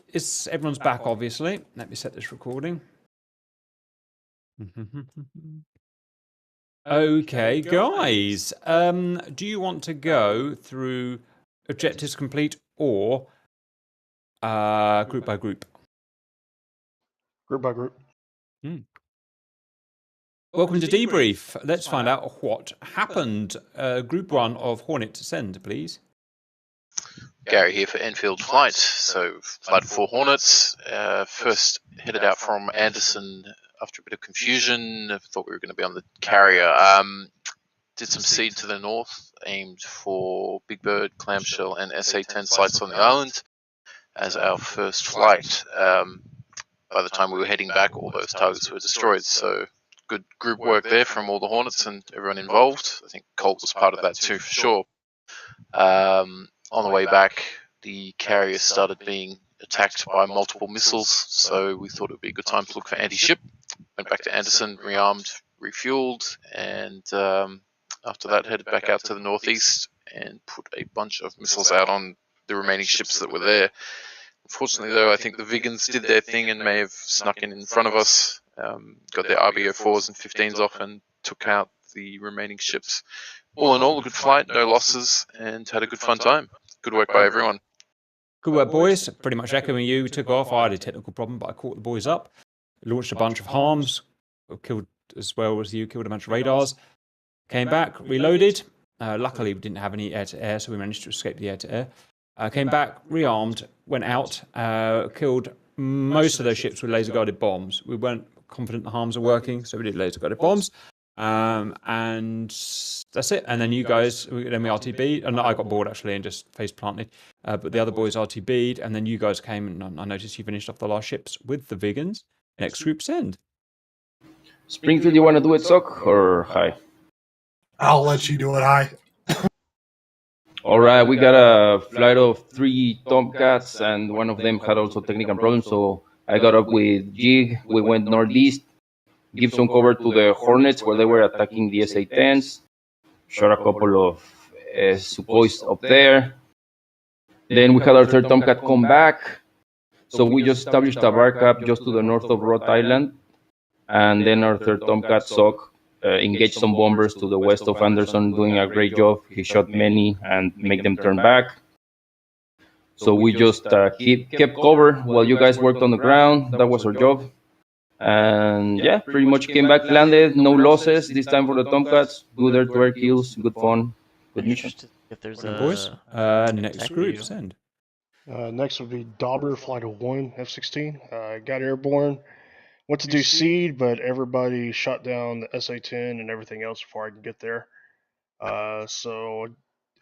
everyone's back, obviously. Let me set this recording. Okay, guys. Do you want to go through objectives complete or group by group? Group by group. Welcome to Debrief. Let's find out what happened. Group 1 of Hornet send, please. Gary here for Enfield Flight. So, Flight 4 Hornets. First headed out from Anderson after a bit of confusion, I thought we were going to be on the carrier. Did some seed to the north, aimed for Big Bird, Clamshell, and SA-10 sites on the island as our first flight. By the time we were heading back, all those targets were destroyed. So good group work there from all the Hornets and everyone involved. I think Colt was part of that too, for sure. On the way back, the carrier started being attacked by multiple missiles, so we thought it would be a good time to look for anti-ship. Went back to Anderson, rearmed, refueled, and after that headed back out to the northeast and put a bunch of missiles out on the remaining ships that were there. Unfortunately, though, I think the Vigans did their thing and may have snuck in front of us, got their RBO4s and 15s off and took out the remaining ships. All in all, a good flight, no losses, and had a good fun time. Good work by everyone. Good work, boys. Pretty much echoing you. We took off. I had a technical problem, but I caught the boys up. Launched a bunch of harms. Killed as well as you. Killed a bunch of radars. Came back, reloaded. Luckily, we didn't have any air-to-air, so we managed to escape the air-to-air. Came back, rearmed, went out, killed most of those ships with laser-guided bombs. We weren't confident the harms were working, so we did laser-guided bombs. And that's it. And then you guys, then we RTB'd. And I got bored, actually, and just face-planted. But the other boys RTB'd, and then you guys came, and I noticed you finished off the last ships with the Vigans. Next group, send. Springfield, you want to do it, Sock, or hi? I'll let you do it, hi. All right, we got a flight of 3 Tomcats, and one of them had also technical problems, so I got up with Jig. We went northeast, give some cover to the Hornets where they were attacking the SA-10s, shot a couple of suppoys up there. Then we had our 3rd Tomcat come back, so we just established a backup just to the north of Rhode Island, and then our 3rd Tomcat Sock engaged some bombers to the west of Anderson, doing a great job. He shot many and make them turn back. So we just kept cover while you guys worked on the ground. That was our job. And yeah, pretty much came back, landed, no losses this time for the Tomcats. Good air-to-air kills, good fun, good mission. If there's boys, next group, send. Next would be Dauber, Flight of 1, F-16. Got airborne. Went to do seed, but everybody shot down the SA-10 and everything else before I could get there. So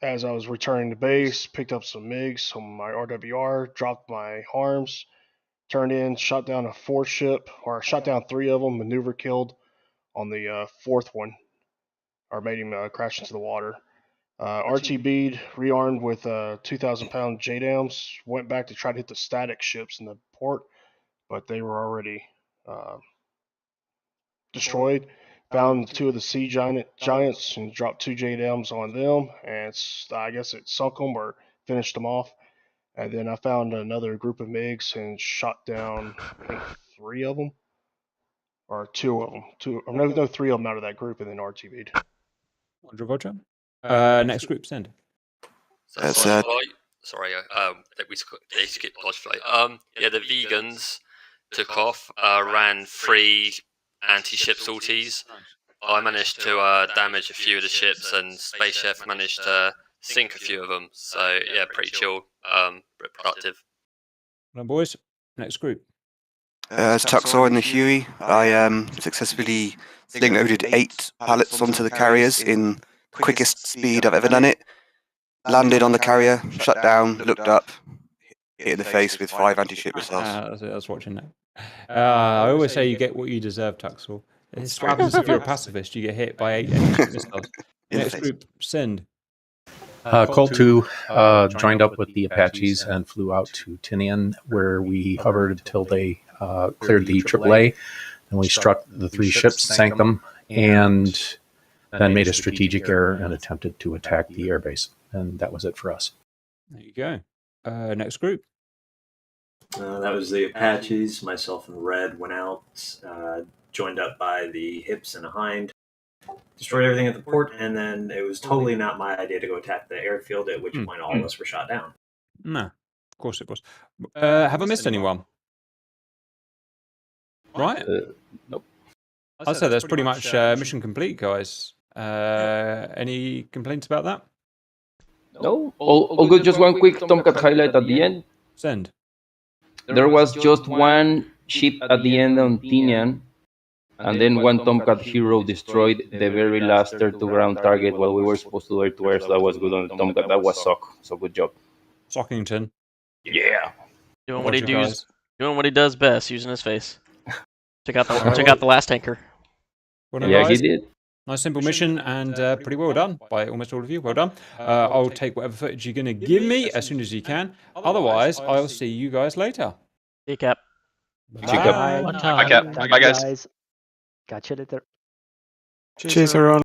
as I was returning to base, picked up some MiGs on my RWR, dropped my harms, turned in, shot down a 4th ship, or shot down 3 of them, maneuver killed on the 4th one, or made him crash into the water. RTB'd, rearmed with 2,000-pound JDAMs, went back to try to hit the static ships in the port, but they were already destroyed. Found 2 of the sea giants and dropped 2 JDAMs on them, and I guess it sunk them or finished them off. And then I found another group of MiGs and shot down, I think, 3 of them, or 2 of them. 3 of them out of that group, and then RTB'd. Roger. Next group, send. Sorry, they skipped Lodge Flight. Yeah, the Vegans took off, ran 3 anti-ship sorties. I managed to damage a few of the ships, and Space Chef managed to sink a few of them. So yeah, pretty chill, productive. Well, boys, next group. As Tuxor in the Huey, I successfully sling loaded 8 pallets onto the carriers in the quickest speed I've ever done it. Landed on the carrier, shut down, looked up, hit in the face with 5 anti-ship missiles. I was watching that. I always say you get what you deserve, Tuxor. It's what happens if you're a pacifist. You get hit by 8 anti-ship missiles. Next group, send. Colt 2 joined up with the Apaches and flew out to Tinian, where we hovered until they cleared the AAA. And we struck the 3 ships, sank them, and then made a strategic error and attempted to attack the airbase. And that was it for us. There you go. Next group. That was the Apaches. Myself and Red went out, joined up by the Hips and a Hind, destroyed everything at the port, and then it was totally not my idea to go attack the airfield, at which point all of us were shot down. No, of course it was. Have I missed anyone? Right? Nope. I'd say that's pretty much mission complete, guys. Any complaints about that? No, all good. Just one quick Tomcat highlight at the end. Send. There was just one ship at the end on Tinian And then one Tomcat hero destroyed the very last air-to-ground target while we were supposed to do air-to-air, so that was good on the Tomcat. That was Sock, so good job. Sockington. Yeah. Doing what he does best, using his face. Took out the last tanker. Well, Yeah, guys, he did. Nice simple mission and pretty well done by almost all of you. Well done. I'll take whatever footage you're going to give me as soon as you can. Otherwise, I'll see you guys later. See you, Cap. See you, Cap. Bye. Bye, Cap. Thank Bye, you, guys. Catch you later. Cheers everyone.